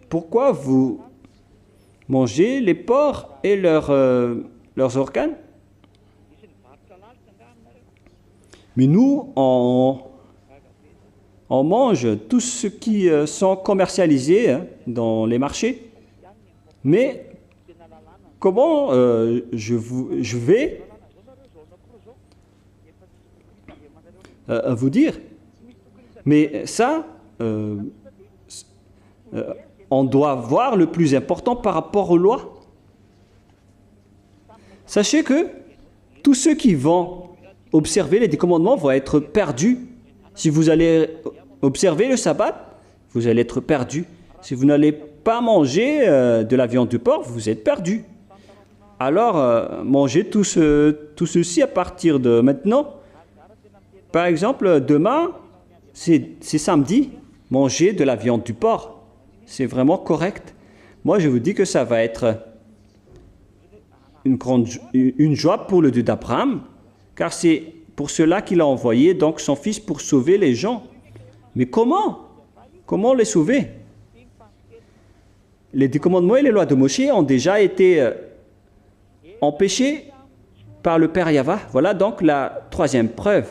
pourquoi vous mangez les porcs et leurs organes? Mais nous, on mange tout ce qui sont commercialisés dans les marchés. Mais comment je vais vous dire? Mais ça, on doit voir le plus important par rapport aux lois. Sachez que tous ceux qui vont observer les 10 commandements vont être perdus. Si vous allez observer le sabbat, vous allez être perdus. Si vous n'allez pas manger de la viande de porc, vous êtes perdus. Alors, mangez tout ceci à partir de maintenant. Par exemple, demain, c'est samedi, manger de la viande du porc. C'est vraiment correct. Moi, je vous dis que ça va être une joie pour le Dieu d'Abraham, car c'est pour cela qu'il a envoyé donc son fils pour sauver les gens. Mais comment? Comment les sauver? Les 10 commandements et les lois de Moshe ont déjà été empêchés par le Père Yahva. Voilà donc la troisième preuve.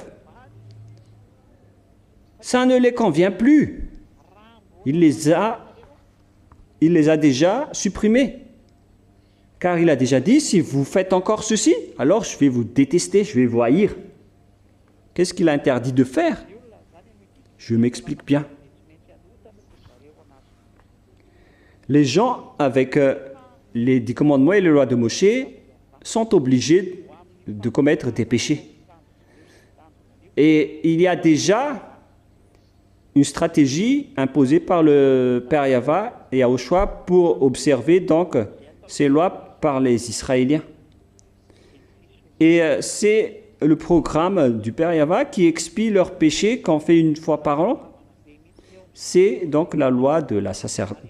Ça ne les convient plus. Il les a déjà supprimés. Car il a déjà dit, si vous faites encore ceci, alors je vais vous détester, je vais vous haïr. Qu'est-ce qu'il a interdit de faire? Je m'explique bien. Les gens, avec les 10 commandements et les lois de Moshe, sont obligés de commettre des péchés. Et il y a déjà une stratégie imposée par le Père Yahva et Yahushua pour observer donc ces lois par les Israéliens. Et c'est le programme du Père Yahva qui expie leurs péchés qu'on fait une fois par an. C'est donc la loi de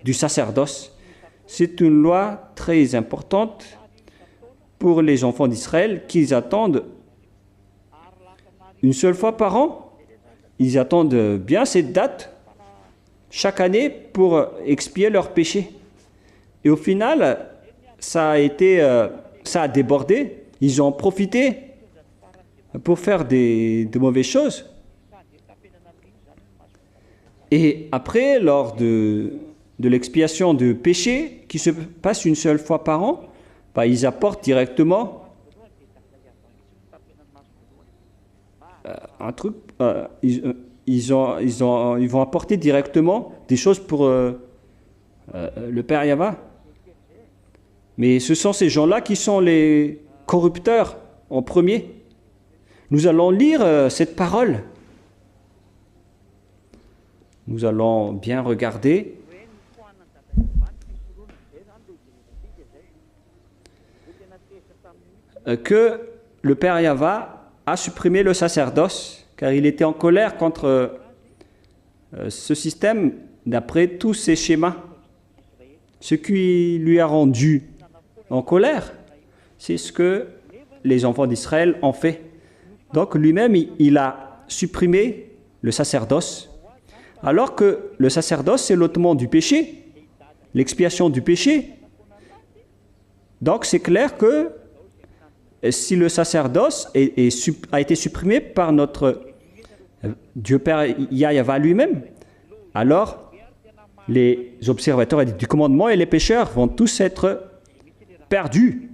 du sacerdoce. C'est une loi très importante pour les enfants d'Israël qu'ils attendent une seule fois par an. Ils attendent bien cette date chaque année pour expier leurs péchés. Et au final, ça a débordé. Ils ont profité pour faire de mauvaises choses. Et après, lors de l'expiation de péché, qui se passe une seule fois par an, ils apportent directement un truc. Ils vont apporter directement des choses pour le Père Yahva. Mais ce sont ces gens-là qui sont les corrupteurs en premier. Nous allons lire cette parole. Nous allons bien regarder. Que le Père Yahva a supprimé le sacerdoce, car il était en colère contre ce système d'après tous ses schémas. Ce qui lui a rendu en colère, c'est ce que les enfants d'Israël ont fait. Donc lui-même, il a supprimé le sacerdoce, alors que le sacerdoce, c'est l'ôtement du péché, l'expiation du péché. Donc c'est clair que si le sacerdoce a été supprimé par notre Dieu Père Yahva lui-même, alors les observateurs du commandement et les pécheurs vont tous être perdus.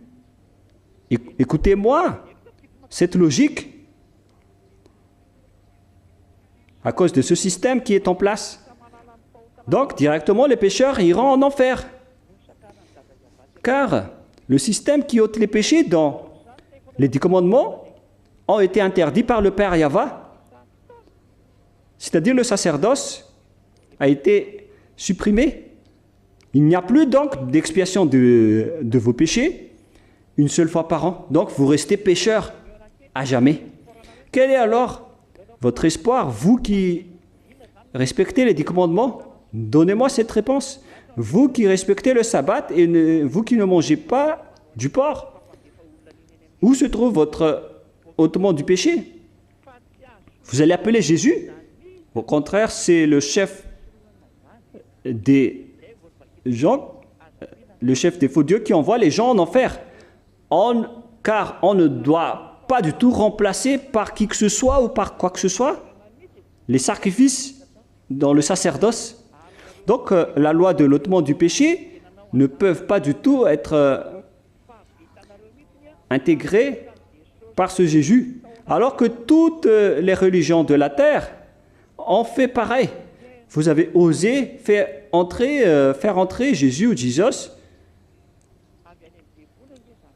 Écoutez-moi, cette logique, à cause de ce système qui est en place. Donc, directement, les pécheurs iront en enfer. Car le système qui ôte les péchés dans les 10 commandements ont été interdits par le Père Yahva. C'est-à-dire le sacerdoce a été supprimé. Il n'y a plus donc d'expiation de vos péchés une seule fois par an. Donc vous restez pécheurs à jamais. Quel est alors votre espoir, vous qui respectez les 10 commandements? Donnez-moi cette réponse. Vous qui respectez le sabbat et vous qui ne mangez pas du porc, où se trouve votre ôtement du péché? Vous allez appeler Jésus? Au contraire, c'est le chef des gens, le chef des faux dieux qui envoie les gens en enfer. Car on ne doit pas du tout remplacer par qui que ce soit ou par quoi que ce soit les sacrifices dans le sacerdoce. Donc la loi de l'ôtement du péché ne peuvent pas du tout être intégrées par ce Jésus. Alors que toutes les religions de la terre ont fait pareil. Vous avez osé faire entrer Jésus ou Jesus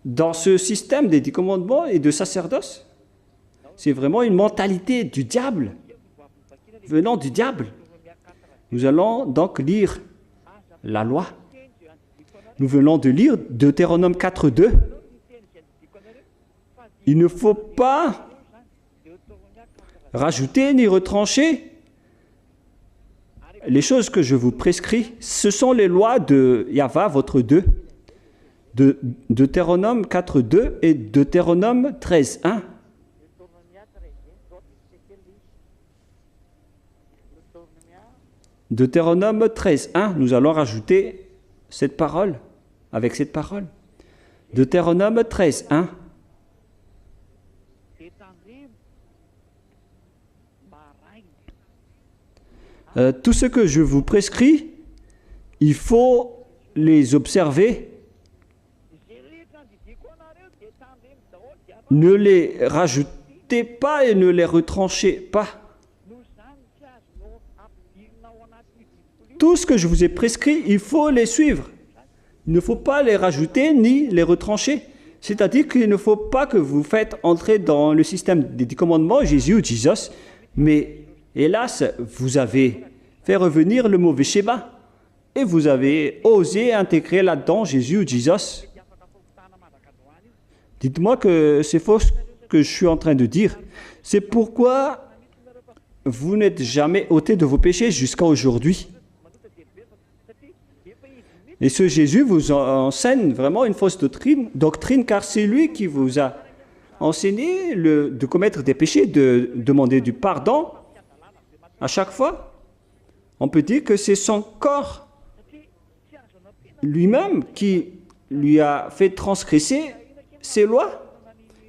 dans ce système des 10 commandements et de sacerdoce. C'est vraiment une mentalité du diable, venant du diable. Nous allons donc lire la loi. Nous venons de lire Deutéronome 4.2. Il ne faut pas rajouter ni retrancher les choses que je vous prescris. Ce sont les lois de Yahva, votre Dieu. De Deutéronome 4.2 et Deutéronome 13.1. Deutéronome 13.1, nous allons rajouter cette parole, avec cette parole. Deutéronome 13, 1. Tout ce que je vous prescris, il faut les observer. Ne les rajoutez pas et ne les retranchez pas. Tout ce que je vous ai prescrit, il faut les suivre. Il ne faut pas les rajouter ni les retrancher. C'est-à-dire qu'il ne faut pas que vous faites entrer dans le système des 10 commandements, Jésus ou Jesus, mais hélas, vous avez fait revenir le mauvais schéma et vous avez osé intégrer là-dedans Jésus ou Jesus. Dites-moi que c'est faux ce que je suis en train de dire. C'est pourquoi vous n'êtes jamais ôté de vos péchés jusqu'à aujourd'hui. Et ce Jésus vous enseigne vraiment une fausse doctrine car c'est lui qui vous a enseigné de commettre des péchés, de demander du pardon à chaque fois. On peut dire que c'est son corps lui-même qui lui a fait transgresser ces lois,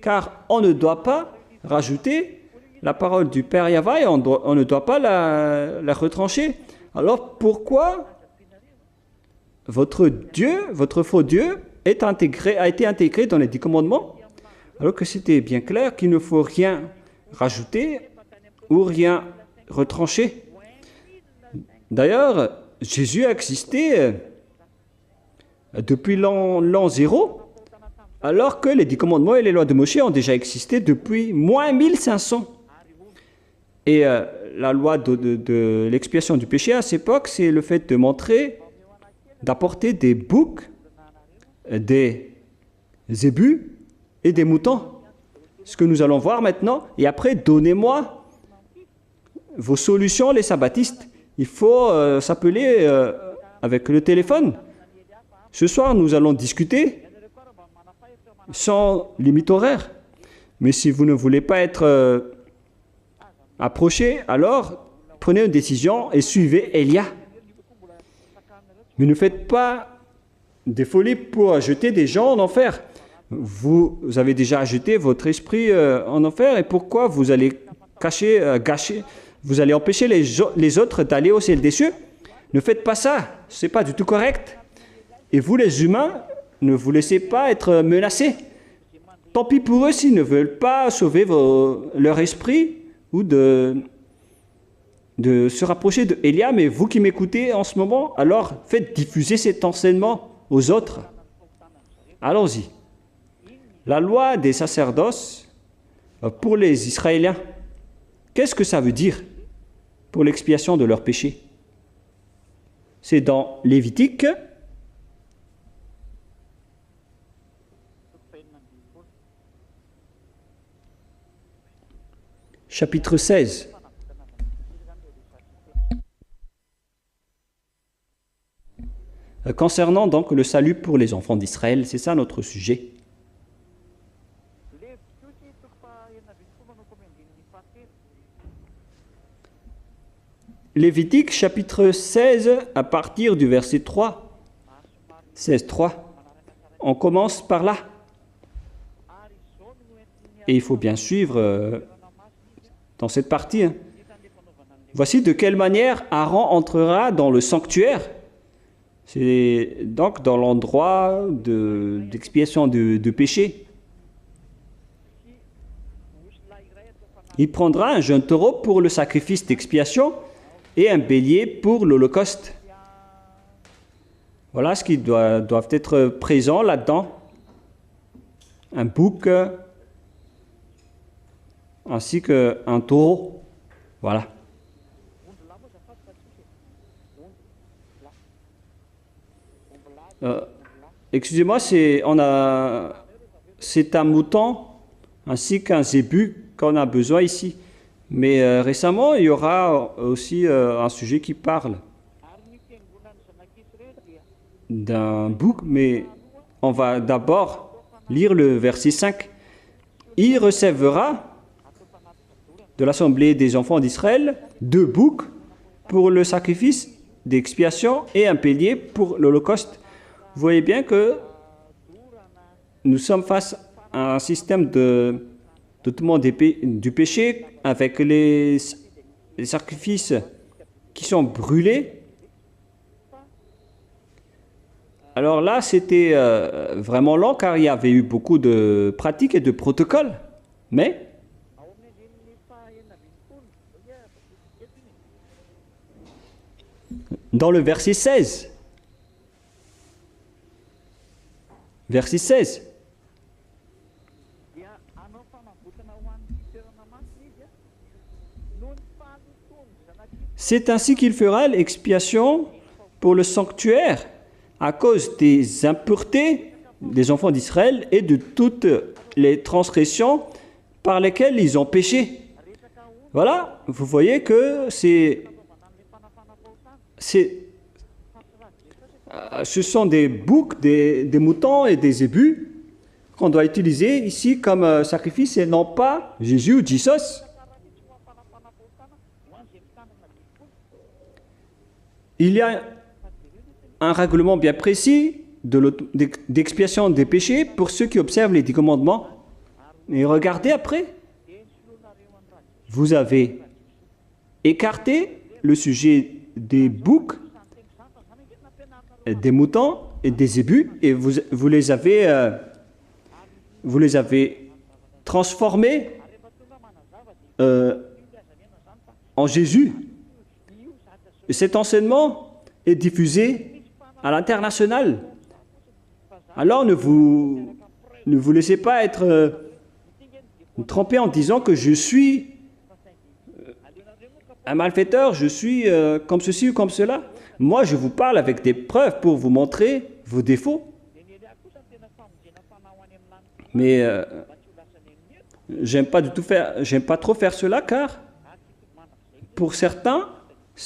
car on ne doit pas rajouter la parole du Père Yahweh, on ne doit pas la retrancher. Alors pourquoi votre Dieu, votre faux Dieu, a été intégré dans les 10 commandements, alors que c'était bien clair qu'il ne faut rien rajouter ou rien retrancher. D'ailleurs, Jésus a existé depuis l'an 0, alors que les 10 commandements et les lois de Moïse ont déjà existé depuis moins 1500. Et la loi de l'expiation du péché à cette époque, c'est le fait de montrer, d'apporter des boucs, des zébus et des moutons. Ce que nous allons voir maintenant. Et après, donnez-moi vos solutions, les sabbatistes. Il faut s'appeler avec le téléphone. Ce soir, nous allons discuter sans limite horaire. Mais si vous ne voulez pas être approché, alors prenez une décision et suivez Élia. Mais ne faites pas des folies pour jeter des gens en enfer. Vous avez déjà jeté votre esprit en enfer et pourquoi vous allez gâcher, vous allez empêcher les autres d'aller au ciel des cieux? Ne faites pas ça, ce n'est pas du tout correct. Et vous les humains, ne vous laissez pas être menacés. Tant pis pour eux s'ils ne veulent pas sauver leur esprit ou de se rapprocher de Élia, mais vous qui m'écoutez en ce moment, alors faites diffuser cet enseignement aux autres. Allons-y. La loi des sacerdoces pour les Israéliens, qu'est-ce que ça veut dire pour l'expiation de leurs péchés? C'est dans Lévitique, chapitre 16. Concernant donc le salut pour les enfants d'Israël, c'est ça notre sujet. Lévitique chapitre 16 à partir du verset 3. 16, 3. On commence par là. Et il faut bien suivre dans cette partie. Voici de quelle manière Aaron entrera dans le sanctuaire. C'est donc dans l'endroit d'expiation de péché. Il prendra un jeune taureau pour le sacrifice d'expiation et un bélier pour l'holocauste. Voilà ce qui doivent être présents là-dedans. Un bouc ainsi qu'un taureau. Voilà. Excusez-moi, c'est un mouton ainsi qu'un zébu qu'on a besoin ici. Mais récemment, il y aura aussi un sujet qui parle d'un bouc, mais on va d'abord lire le verset 5. Il recevra de l'assemblée des enfants d'Israël 2 boucs pour le sacrifice d'expiation et un bélier pour l'holocauste. Vous voyez bien que nous sommes face à un système d'ôtement du péché avec les sacrifices qui sont brûlés. Alors là, c'était vraiment lent car il y avait eu beaucoup de pratiques et de protocoles. Mais dans le verset 16, c'est ainsi qu'il fera l'expiation pour le sanctuaire à cause des impuretés des enfants d'Israël et de toutes les transgressions par lesquelles ils ont péché. Voilà, vous voyez que ce sont des boucs, des moutons et des zébus qu'on doit utiliser ici comme sacrifice et non pas Jésus ou Jesus. Il y a un règlement bien précis d'expiation des péchés pour ceux qui observent les 10 commandements. Et regardez après, vous avez écarté le sujet des boucs, des moutons et des zébus et vous les avez transformés en Jésus. Et cet enseignement est diffusé à l'international. Alors ne vous laissez pas être trompé en disant que je suis un malfaiteur, je suis comme ceci ou comme cela. Moi, je vous parle avec des preuves pour vous montrer vos défauts. Mais j'aime pas trop faire cela car pour certains,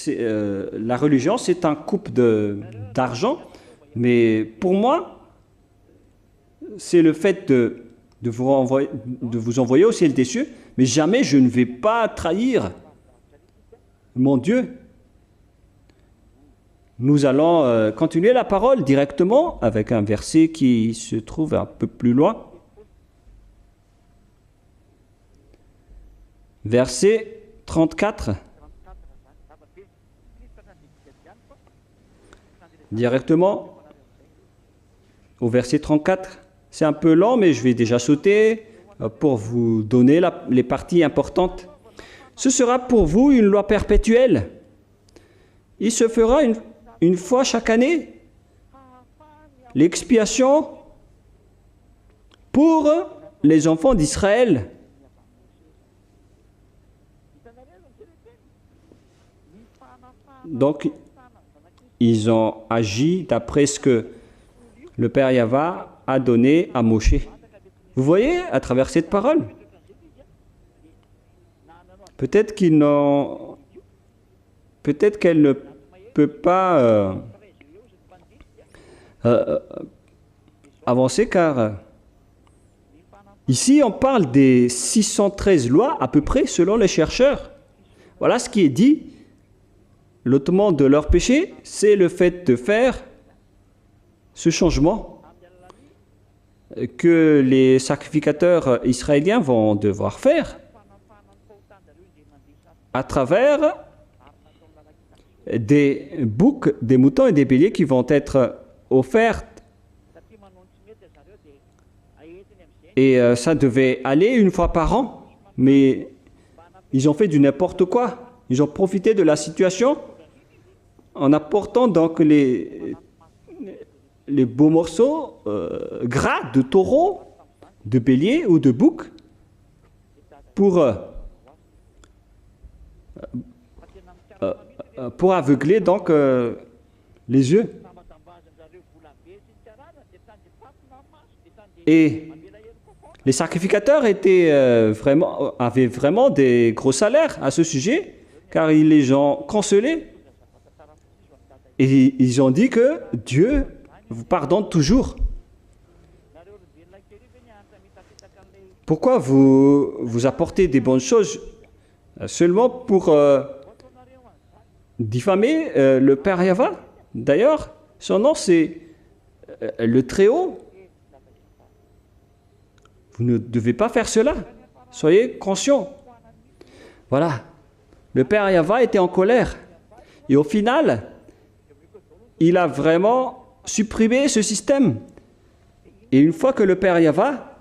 la religion, c'est un couple d'argent. Mais pour moi, c'est le fait de vous envoyer au ciel des cieux. Mais jamais je ne vais pas trahir mon Dieu. Nous allons continuer la parole directement avec un verset qui se trouve un peu plus loin. Verset 34. Directement au verset 34. C'est un peu lent, mais je vais déjà sauter pour vous donner les parties importantes. Ce sera pour vous une loi perpétuelle. Il se fera une fois chaque année l'expiation pour les enfants d'Israël. Donc, ils ont agi d'après ce que le Père Yahva a donné à Moshe. Vous voyez, à travers cette parole, peut-être qu'elle ne peut pas avancer car ici on parle des 613 lois à peu près selon les chercheurs. Voilà ce qui est dit. L'ôtement de leur péché, c'est le fait de faire ce changement que les sacrificateurs israéliens vont devoir faire à travers des boucs, des moutons et des béliers qui vont être offerts. Et ça devait aller une fois par an, mais ils ont fait du n'importe quoi. Ils ont profité de la situation en apportant donc les beaux morceaux gras de taureau, de bélier ou de bouc pour aveugler donc les yeux. Et les sacrificateurs avaient vraiment des gros salaires à ce sujet, car ils les ont cancellés. Et ils ont dit que Dieu vous pardonne toujours. Pourquoi vous apportez des bonnes choses seulement pour diffamer le Père Yahva? D'ailleurs, son nom c'est le Très-Haut. Vous ne devez pas faire cela. Soyez conscients. Voilà. Le père Yahva était en colère. Et au final, il a vraiment supprimé ce système. Et une fois que le père Yahva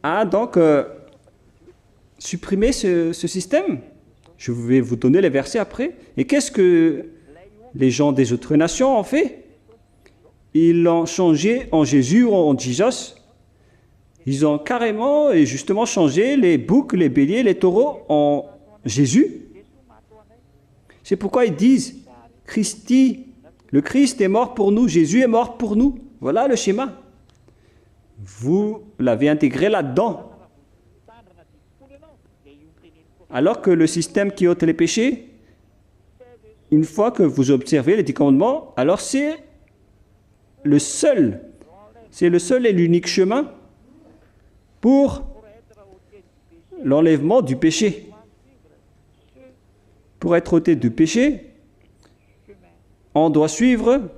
a donc supprimé ce système, je vais vous donner les versets après. Et qu'est-ce que les gens des autres nations ont fait? Ils l'ont changé en Jésus ou en Jesus. Ils ont carrément et justement changé les boucs, les béliers, les taureaux en Jésus. C'est pourquoi ils disent Christi, le Christ est mort pour nous, Jésus est mort pour nous. Voilà le schéma. Vous l'avez intégré là-dedans. Alors que le système qui ôte les péchés, une fois que vous observez les 10 commandements, alors c'est le seul et l'unique chemin pour l'enlèvement du péché. Pour être ôté du péché, on doit suivre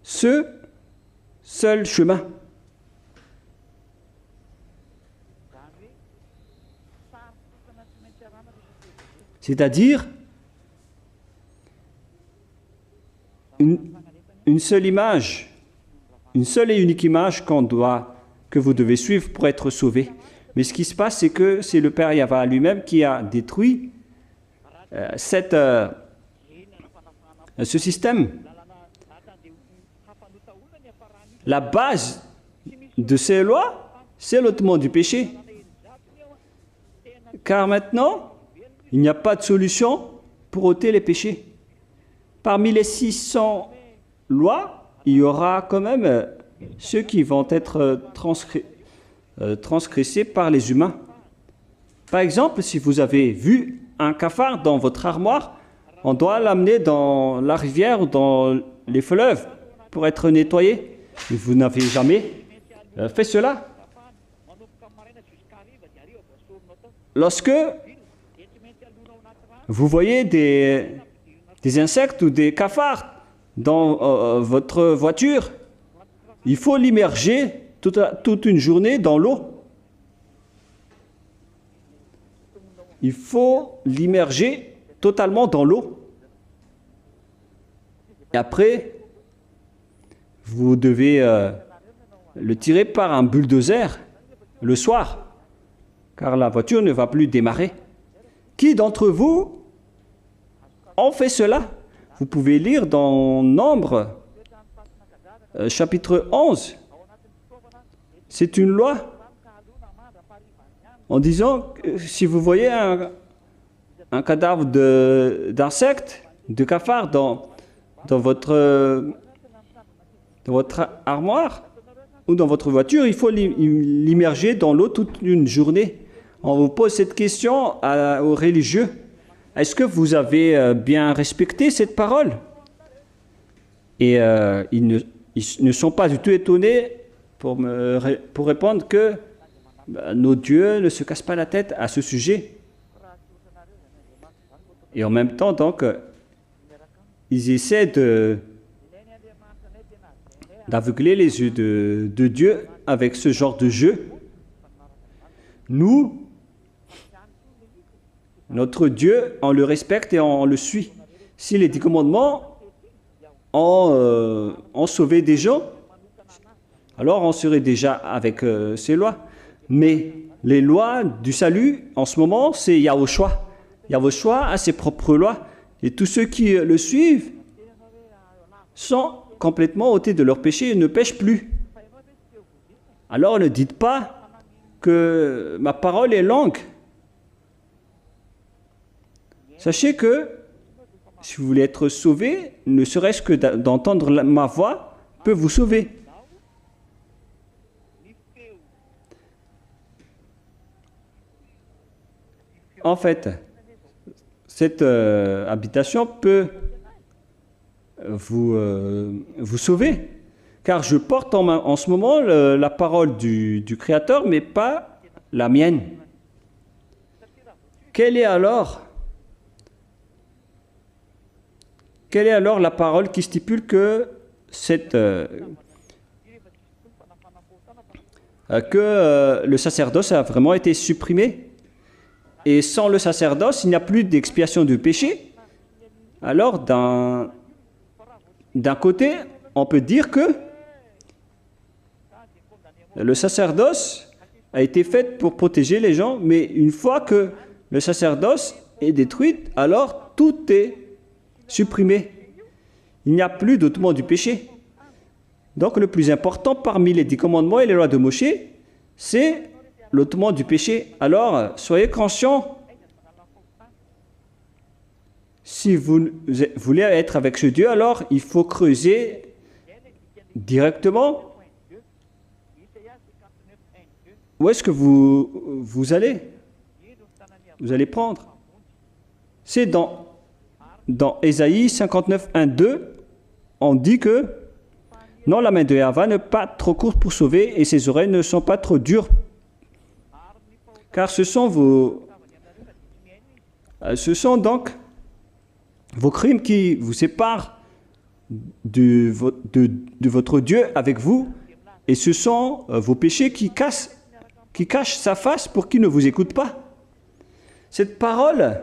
ce seul chemin. C'est-à-dire une seule image, une seule et unique image que vous devez suivre pour être sauvé. Mais ce qui se passe, c'est que c'est le Père Yahva lui-même qui a détruit ce système. La base de ces lois, c'est l'ôtement du péché. Car maintenant, il n'y a pas de solution pour ôter les péchés. Parmi les 600 lois, il y aura quand même ceux qui vont être transgressés par les humains. Par exemple, si vous avez vu un cafard dans votre armoire, on doit l'amener dans la rivière ou dans les fleuves pour être nettoyé. Et vous n'avez jamais fait cela. Lorsque vous voyez des insectes ou des cafards dans votre voiture, il faut l'immerger toute une journée dans l'eau. Il faut l'immerger totalement dans l'eau. Et après, vous devez le tirer par un bulldozer le soir, car la voiture ne va plus démarrer. Qui d'entre vous ont fait cela? Vous pouvez lire dans Nombre, chapitre 11. C'est une loi en disant que si vous voyez un cadavre d'insecte, de cafard dans votre armoire ou dans votre voiture, il faut l'immerger dans l'eau toute une journée. On vous pose cette question aux religieux. Est-ce que vous avez bien respecté cette parole? Et ils ne sont pas du tout étonnés pour répondre que nos dieux ne se cassent pas la tête à ce sujet. Et en même temps, donc, ils essaient d'aveugler les yeux de Dieu avec ce genre de jeu. Nous, notre Dieu, on le respecte et on le suit. Si les 10 commandements ont sauvé des gens, alors on serait déjà avec ces lois. Mais les lois du salut, en ce moment, c'est Yahushua. Yahushua a ses propres lois. Et tous ceux qui le suivent sont complètement ôtés de leur péché et ne pêchent plus. Alors ne dites pas que ma parole est longue. Sachez que si vous voulez être sauvé, ne serait-ce que d'entendre ma voix peut vous sauver. En fait, cette habitation peut vous sauver, car je porte en ce moment la parole du Créateur, mais pas la mienne. Quelle est alors la parole qui stipule que cette que le sacerdoce a vraiment été supprimé. Et sans le sacerdoce, il n'y a plus d'expiation du péché. Alors, d'un côté, on peut dire que le sacerdoce a été fait pour protéger les gens, mais une fois que le sacerdoce est détruit, alors tout est supprimé. Il n'y a plus d'ôtement du péché. Donc le plus important parmi les 10 commandements et les lois de Moshe, c'est l'ôtement du péché. Alors, soyez conscients, si vous voulez être avec ce Dieu, alors il faut creuser directement. Où est-ce que vous allez? Vous allez prendre. C'est dans Ésaïe 59, 1, 2, on dit que non, la main de Yahvé n'est pas trop courte pour sauver et ses oreilles ne sont pas trop dures. Car ce sont donc vos crimes qui vous séparent de votre Dieu avec vous, et ce sont vos péchés qui cachent sa face pour qu'il ne vous écoute pas. Cette parole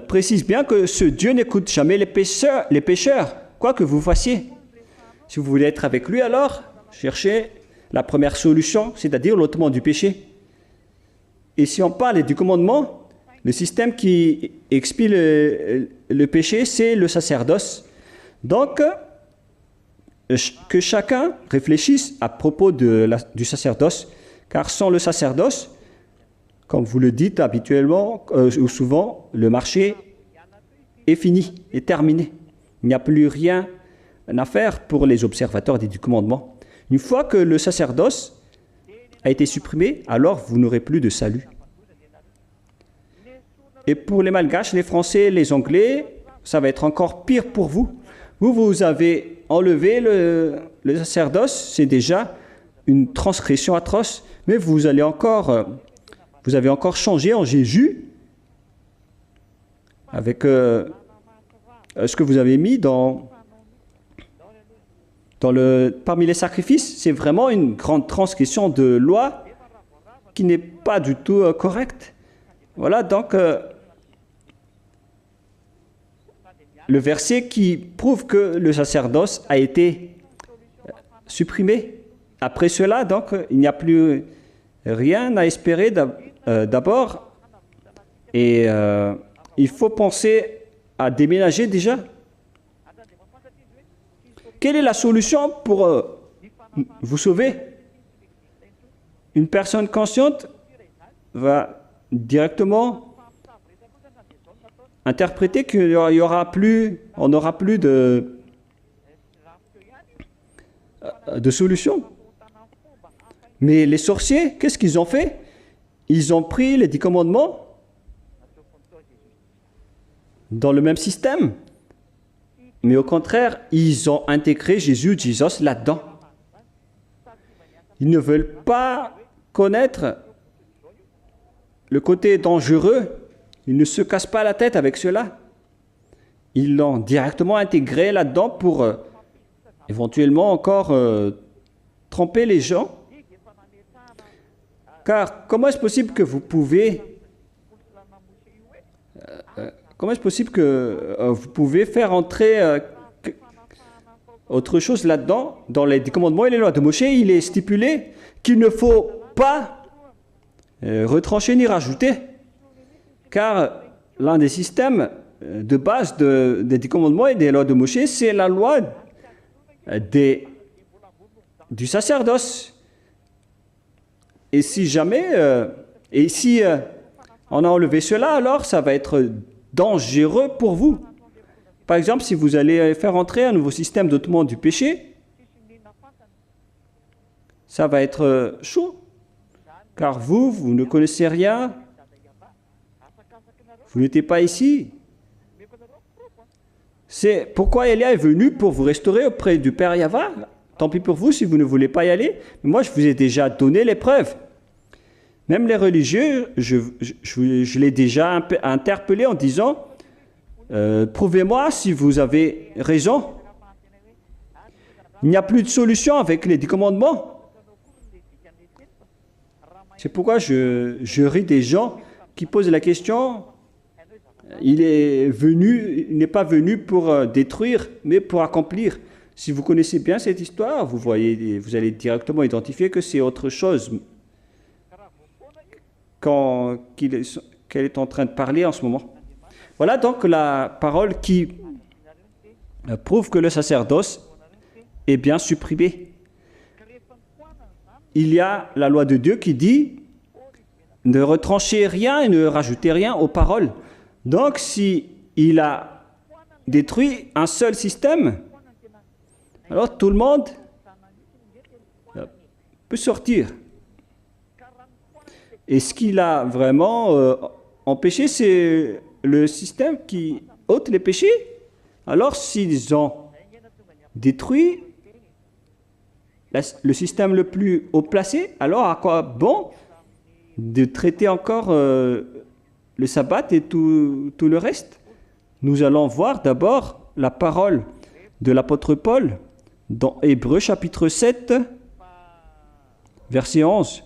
précise bien que ce Dieu n'écoute jamais les pécheurs, quoi que vous fassiez. Si vous voulez être avec lui, alors cherchez la première solution, c'est-à-dire l'ôtement du péché. Et si on parle du commandement, le système qui expie le péché, c'est le sacerdoce. Donc, que chacun réfléchisse à propos du sacerdoce, car sans le sacerdoce, comme vous le dites habituellement ou souvent, le marché est fini, est terminé. Il n'y a plus rien à faire pour les observateurs du commandement. Une fois que le sacerdoce a été supprimé, alors vous n'aurez plus de salut. Et pour les Malgaches, les Français, les Anglais, ça va être encore pire pour vous. Vous avez enlevé le sacerdoce, c'est déjà une transgression atroce, mais vous avez encore changé en Jésus avec ce que vous avez mis parmi les sacrifices. C'est vraiment une grande transgression de loi qui n'est pas du tout correcte. Voilà donc le verset qui prouve que le sacerdoce a été supprimé. Après cela, donc, il n'y a plus rien à espérer d'abord. Et il faut penser à déménager déjà. Quelle est la solution pour vous sauver? Une personne consciente va directement interpréter on n'aura plus de solution. Mais les sorciers, qu'est-ce qu'ils ont fait? Ils ont pris les 10 commandements dans le même système. Mais au contraire, ils ont intégré Jesus là-dedans. Ils ne veulent pas connaître le côté dangereux. Ils ne se cassent pas la tête avec cela. Ils l'ont directement intégré là-dedans pour éventuellement encore tromper les gens. Car comment est-ce possible que vous pouvez faire entrer autre chose là-dedans? Dans les 10 commandements et les lois de Moshe, il est stipulé qu'il ne faut pas retrancher ni rajouter. Car l'un des systèmes de base des 10 commandements et des lois de Moshe, c'est la loi du sacerdoce. Et si jamais, on a enlevé cela, alors ça va être dangereux pour vous. Par exemple, si vous allez faire entrer un nouveau système d'ôtement du péché, ça va être chaud. Car vous ne connaissez rien. Vous n'étiez pas ici. C'est pourquoi Elia est venu pour vous restaurer auprès du Père Yahvé. Tant pis pour vous si vous ne voulez pas y aller. Mais moi, je vous ai déjà donné les preuves. Même les religieux, je l'ai déjà interpellé en disant prouvez-moi si vous avez raison. Il n'y a plus de solution avec les 10 commandements. C'est pourquoi je ris des gens qui posent la question, il n'est pas venu pour détruire, mais pour accomplir. Si vous connaissez bien cette histoire, vous allez directement identifier que c'est autre chose qu'elle est en train de parler en ce moment. Voilà donc la parole qui prouve que le sacerdoce est bien supprimé. Il y a la loi de Dieu qui dit ne retranchez rien et ne rajoutez rien aux paroles. Donc, si il a détruit un seul système, alors tout le monde peut sortir. Et ce qu'il a vraiment empêché, c'est le système qui ôte les péchés. Alors, s'ils ont détruit le système le plus haut placé, alors à quoi bon de traiter encore le sabbat et tout le reste? Nous allons voir d'abord la parole de l'apôtre Paul dans Hébreux chapitre 7, verset 11.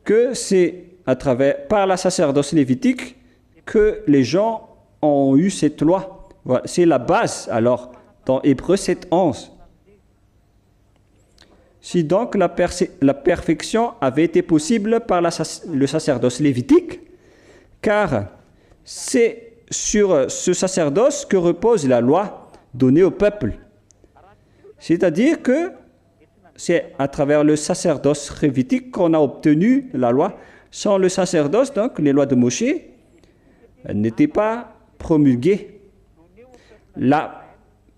Que c'est par la sacerdoce lévitique que les gens ont eu cette loi. Voilà, c'est la base, alors, dans Hébreux 7, 11. Si donc la perfection avait été possible par le sacerdoce lévitique, car c'est sur ce sacerdoce que repose la loi donnée au peuple. C'est-à-dire que c'est à travers le sacerdoce lévitique qu'on a obtenu la loi. Sans le sacerdoce, donc, les lois de Moshe n'étaient pas promulguées. La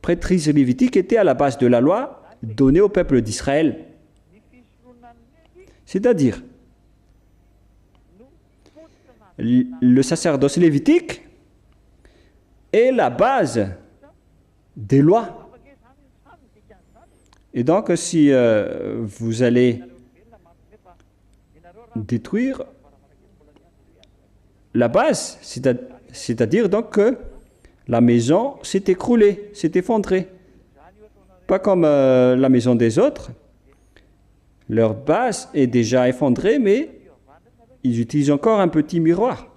prêtrise lévitique était à la base de la loi donnée au peuple d'Israël. C'est-à-dire, le sacerdoce lévitique est la base des lois. Et donc, si vous allez détruire la base, c'est-à-dire donc que la maison s'est écroulée, s'est effondrée. Pas comme la maison des autres. Leur base est déjà effondrée, mais ils utilisent encore un petit miroir.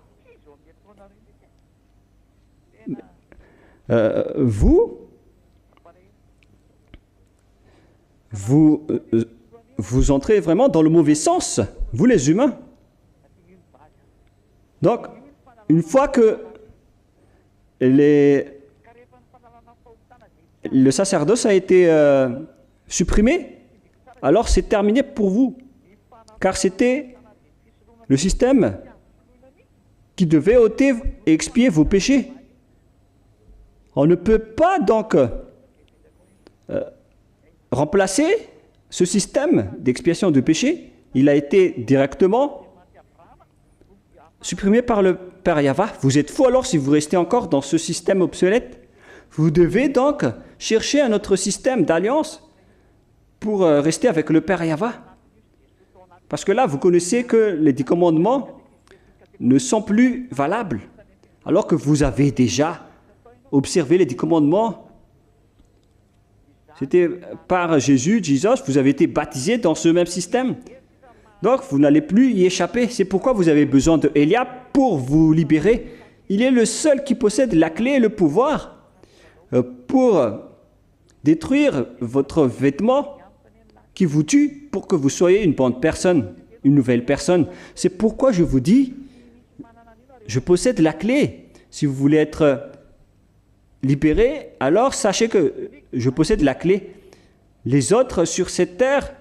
Vous entrez vraiment dans le mauvais sens, vous les humains. Donc, une fois que le sacerdoce a été supprimé, alors c'est terminé pour vous. Car c'était le système qui devait ôter et expier vos péchés. On ne peut pas donc remplacer ce système d'expiation de péché. Il a été directement supprimé par le Père Yahva. Vous êtes fou alors si vous restez encore dans ce système obsolète. Vous devez donc chercher un autre système d'alliance pour rester avec le Père Yahva. Parce que là, vous connaissez que les 10 commandements ne sont plus valables. Alors que vous avez déjà observé les 10 commandements. C'était par Jesus, vous avez été baptisé dans ce même système. Donc, vous n'allez plus y échapper. C'est pourquoi vous avez besoin de Élia pour vous libérer. Il est le seul qui possède la clé et le pouvoir pour détruire votre vêtement qui vous tue pour que vous soyez une bonne personne, une nouvelle personne. C'est pourquoi je vous dis, je possède la clé. Si vous voulez être libéré, alors sachez que je possède la clé. Les autres sur cette terre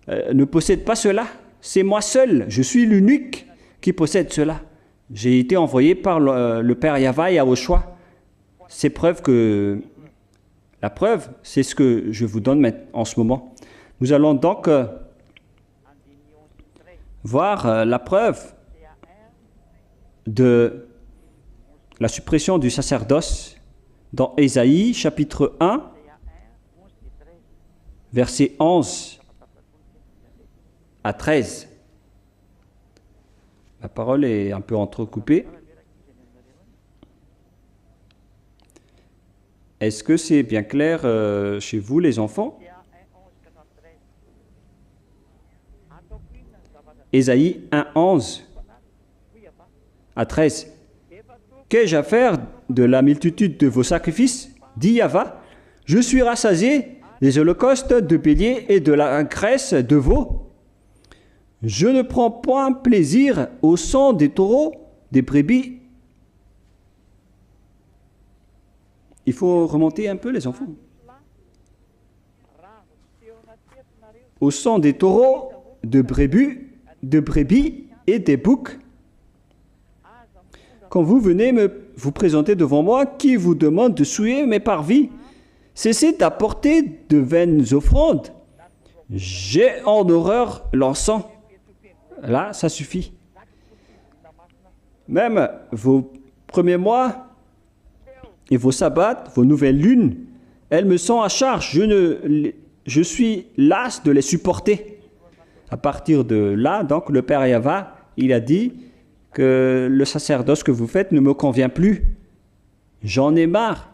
ne possèdent pas cela. C'est moi seul. Je suis l'unique qui possède cela. J'ai été envoyé par le Père Yahva et Yahushua. C'est preuve que... La preuve, c'est ce que je vous donne en ce moment. Nous allons donc voir la preuve de la suppression du sacerdoce dans Ésaïe chapitre 1, versets 11 à 13. La parole est un peu entrecoupée. Est-ce que c'est bien clair chez vous, les enfants? Ésaïe 1, 11 à 13. Qu'ai-je à faire de la multitude de vos sacrifices? Dit Yahva. Je suis rassasié des holocaustes de béliers et de la graisse de veau. Je ne prends point plaisir au sang des taureaux, des brebis. Il faut remonter un peu, les enfants. Au sang des taureaux, de brebis et des boucs. Quand vous venez vous présenter devant moi, qui vous demande de souiller mes parvis, cessez d'apporter de vaines offrandes. J'ai en horreur l'encens. Là, ça suffit. Même vos premiers mois et vos sabbats, vos nouvelles lunes, elles me sont à charge. Je suis las de les supporter. À partir de là, donc, le Père Yahva, il a dit que le sacerdoce que vous faites ne me convient plus. J'en ai marre.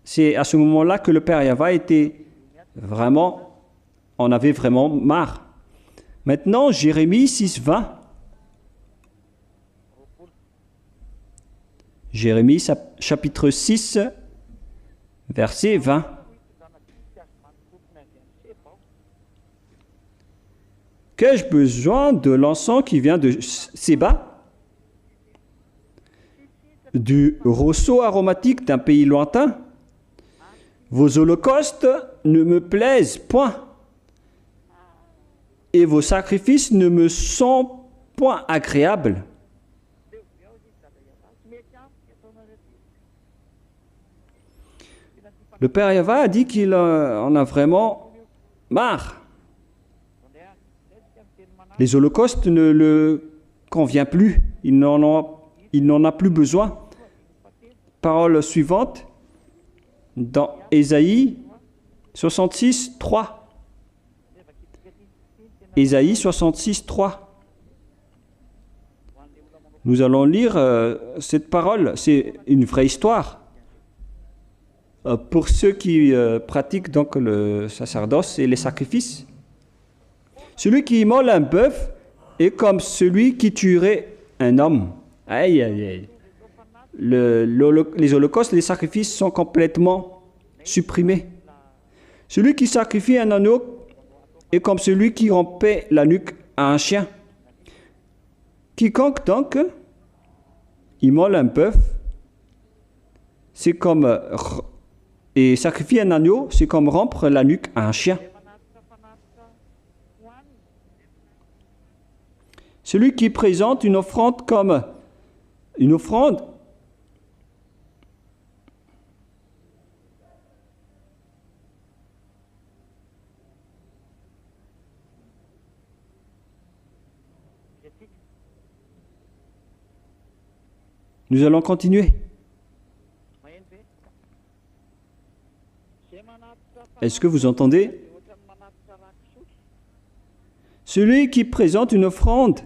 C'est à ce moment-là que le Père Yahva en avait vraiment marre. Maintenant, Jérémie 6, 20. Jérémie chapitre 6, verset 20. Qu'ai-je besoin de l'encens qui vient de Séba, du rosseau aromatique d'un pays lointain? Vos holocaustes ne me plaisent point, et vos sacrifices ne me sont point agréables. Le Père Yahva a dit qu'il en a vraiment marre. Les holocaustes ne le conviennent plus. Il n'en a plus besoin. Parole suivante, dans Ésaïe 66, 3. Ésaïe 66, 3. Nous allons lire cette parole. C'est une vraie histoire. Pour ceux qui pratiquent donc le sacerdoce et les sacrifices, celui qui immole un bœuf est comme celui qui tuerait un homme. Aïe, aïe, aïe. Les holocaustes, les sacrifices sont complètement supprimés. Celui qui sacrifie un agneau est comme celui qui rompait la nuque à un chien. Quiconque donc immole un bœuf, c'est comme et sacrifier un agneau, c'est comme rompre la nuque à un chien. Celui qui présente une offrande comme une offrande, nous allons continuer. Est-ce que vous entendez? Celui qui présente une offrande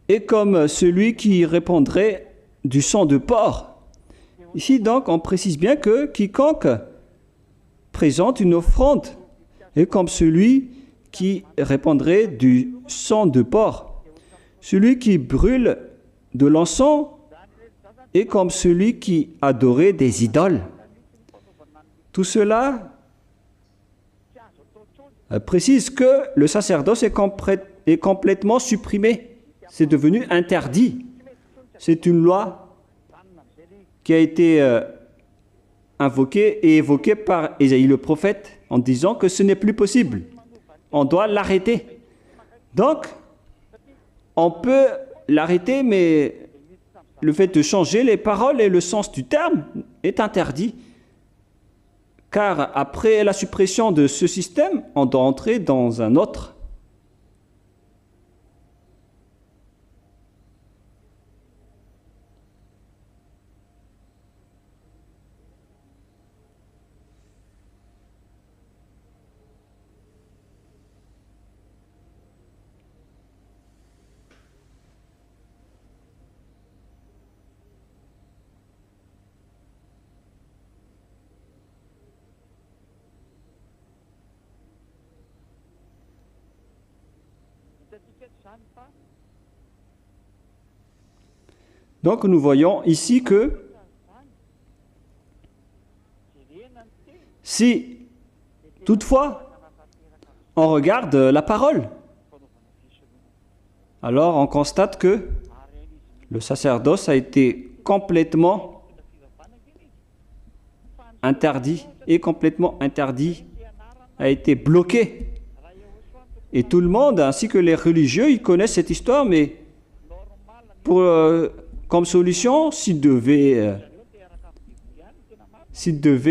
est comme celui qui répandrait du sang de porc. Ici donc, on précise bien que quiconque présente une offrande est comme celui qui répandrait du sang de porc. Celui qui brûle de l'encens est comme celui qui adorait des idoles. Tout cela précise que le sacerdoce est complètement supprimé. C'est devenu interdit. C'est une loi qui a été invoquée et évoquée par Ésaïe le prophète en disant que ce n'est plus possible. On doit l'arrêter. Donc, on peut l'arrêter, mais le fait de changer les paroles et le sens du terme est interdit. Car après la suppression de ce système, on doit entrer dans un autre. Donc nous voyons ici que si toutefois on regarde la parole, alors on constate que le sacerdoce a été complètement interdit et complètement interdit, a été bloqué. Et tout le monde, ainsi que les religieux, ils connaissent cette histoire, mais comme solution, s'ils devaient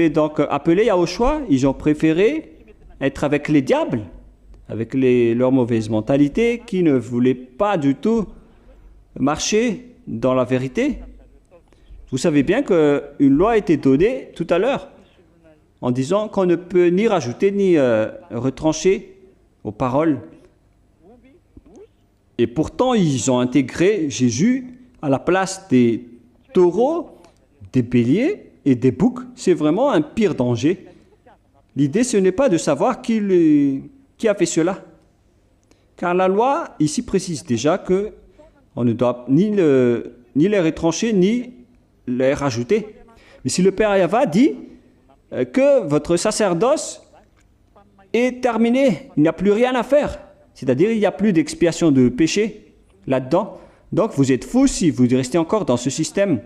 donc appeler Yahushua, ils ont préféré être avec les diables, avec leur mauvaise mentalité, qui ne voulaient pas du tout marcher dans la vérité. Vous savez bien qu'une loi a été donnée tout à l'heure, en disant qu'on ne peut ni rajouter ni retrancher aux paroles. Et pourtant, ils ont intégré Jésus à la place des taureaux, des béliers et des boucs. C'est vraiment un pire danger. L'idée, ce n'est pas de savoir qui a fait cela. Car la loi, ici, précise déjà que on ne doit ni les retrancher, ni les rajouter. Mais si le Père Yahva dit que votre sacerdoce est terminé, il n'y a plus rien à faire, c'est-à-dire il n'y a plus d'expiation de péché là-dedans, donc vous êtes fous si vous restez encore dans ce système.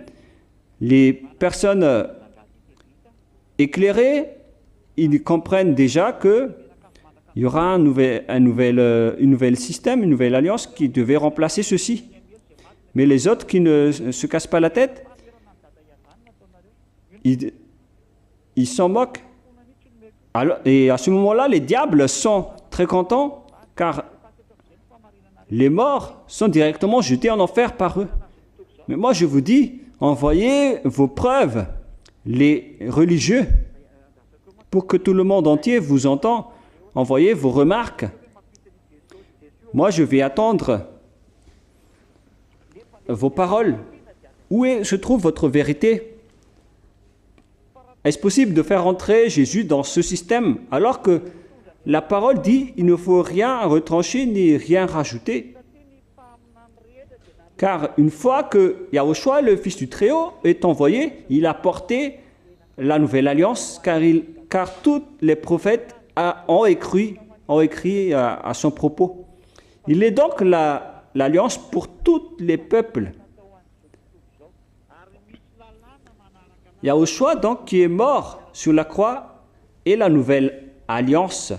Les personnes éclairées, ils comprennent déjà que il y aura un nouvel système, une nouvelle alliance qui devait remplacer ceci. Mais les autres qui ne se cassent pas la tête, ils s'en moquent. Alors, et à ce moment-là, les diables sont très contents car les morts sont directement jetés en enfer par eux. Mais moi, je vous dis, envoyez vos preuves, les religieux, pour que tout le monde entier vous entende. Envoyez vos remarques. Moi, je vais attendre vos paroles. Où se trouve votre vérité? Est-ce possible de faire entrer Jésus dans ce système alors que la parole dit il ne faut rien retrancher ni rien rajouter? Car une fois que Yahushua, le Fils du Très-Haut, est envoyé, il a porté la nouvelle alliance, car tous les prophètes ont écrit à son propos. Il est donc l'alliance pour tous les peuples. Yahushua, donc, qui est mort sur la croix, est la nouvelle alliance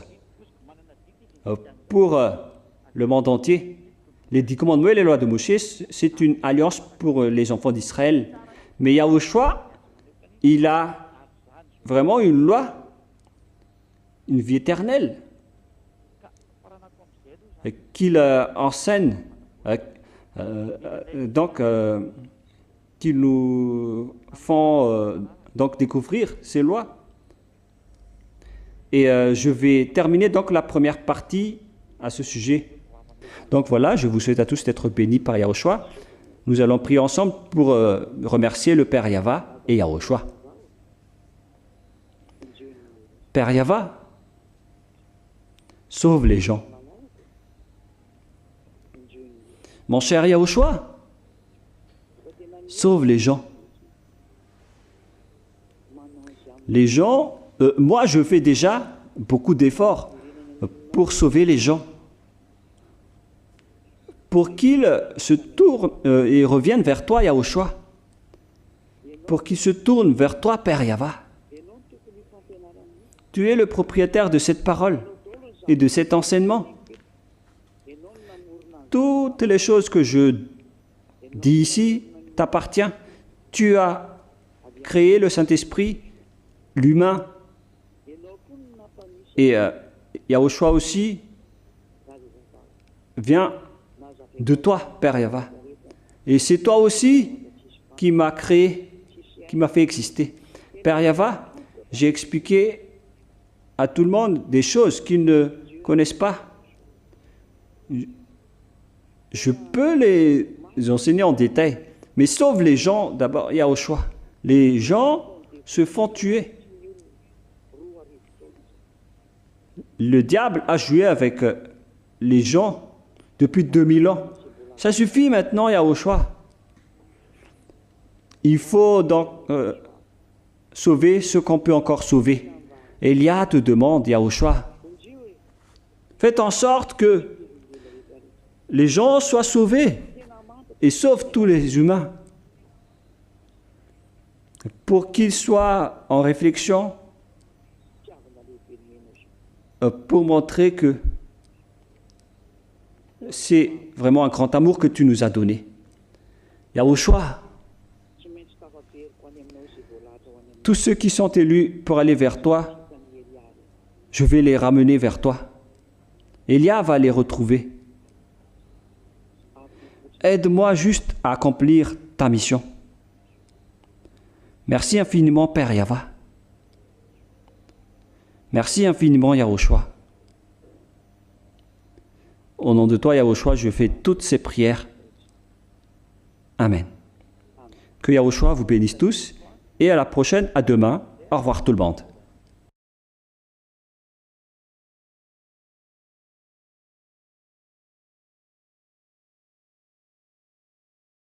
pour le monde entier. Les 10 commandements et les lois de Moïse, c'est une alliance pour les enfants d'Israël. Mais Yahushua, il a vraiment une loi, une vie éternelle, qu'il enseigne, qui nous font donc découvrir ces lois. Et je vais terminer donc la première partie à ce sujet. Donc voilà, je vous souhaite à tous d'être bénis par Yahushua. Nous allons prier ensemble pour remercier le Père Yahva et Yahushua. Père Yahva, sauve les gens. Mon cher Yahushua, sauve les gens. Les gens, moi je fais déjà beaucoup d'efforts pour sauver les gens, pour qu'ils se tournent et reviennent vers toi, Yahushua, pour qu'ils se tournent vers toi, Père Yahva. Tu es le propriétaire de cette parole et de cet enseignement. Toutes les choses que je dis ici t'appartiennent. Tu as créé le Saint-Esprit, l'humain, et Yahushua aussi vient de toi, Père Yahva. Et c'est toi aussi qui m'as créé, qui m'a fait exister. Père Yahva, j'ai expliqué à tout le monde des choses qu'ils ne connaissent pas. Je peux les enseigner en détail, mais sauve les gens d'abord, Yahushua. Les gens se font tuer. Le diable a joué avec les gens depuis 2000 ans. Ça suffit maintenant, Yahushua. Il faut donc sauver ce qu'on peut encore sauver. Elia te demande, Yahushua, faites en sorte que les gens soient sauvés et sauve tous les humains pour qu'ils soient en réflexion pour montrer que c'est vraiment un grand amour que tu nous as donné. Yahushua, tous ceux qui sont élus pour aller vers toi, je vais les ramener vers toi. Elia va les retrouver. Aide-moi juste à accomplir ta mission. Merci infiniment, Père Yahva. Merci infiniment, Yahushua. Au nom de toi, Yahushua, je fais toutes ces prières. Amen. Que Yahushua vous bénisse tous et à la prochaine, à demain. Au revoir tout le monde.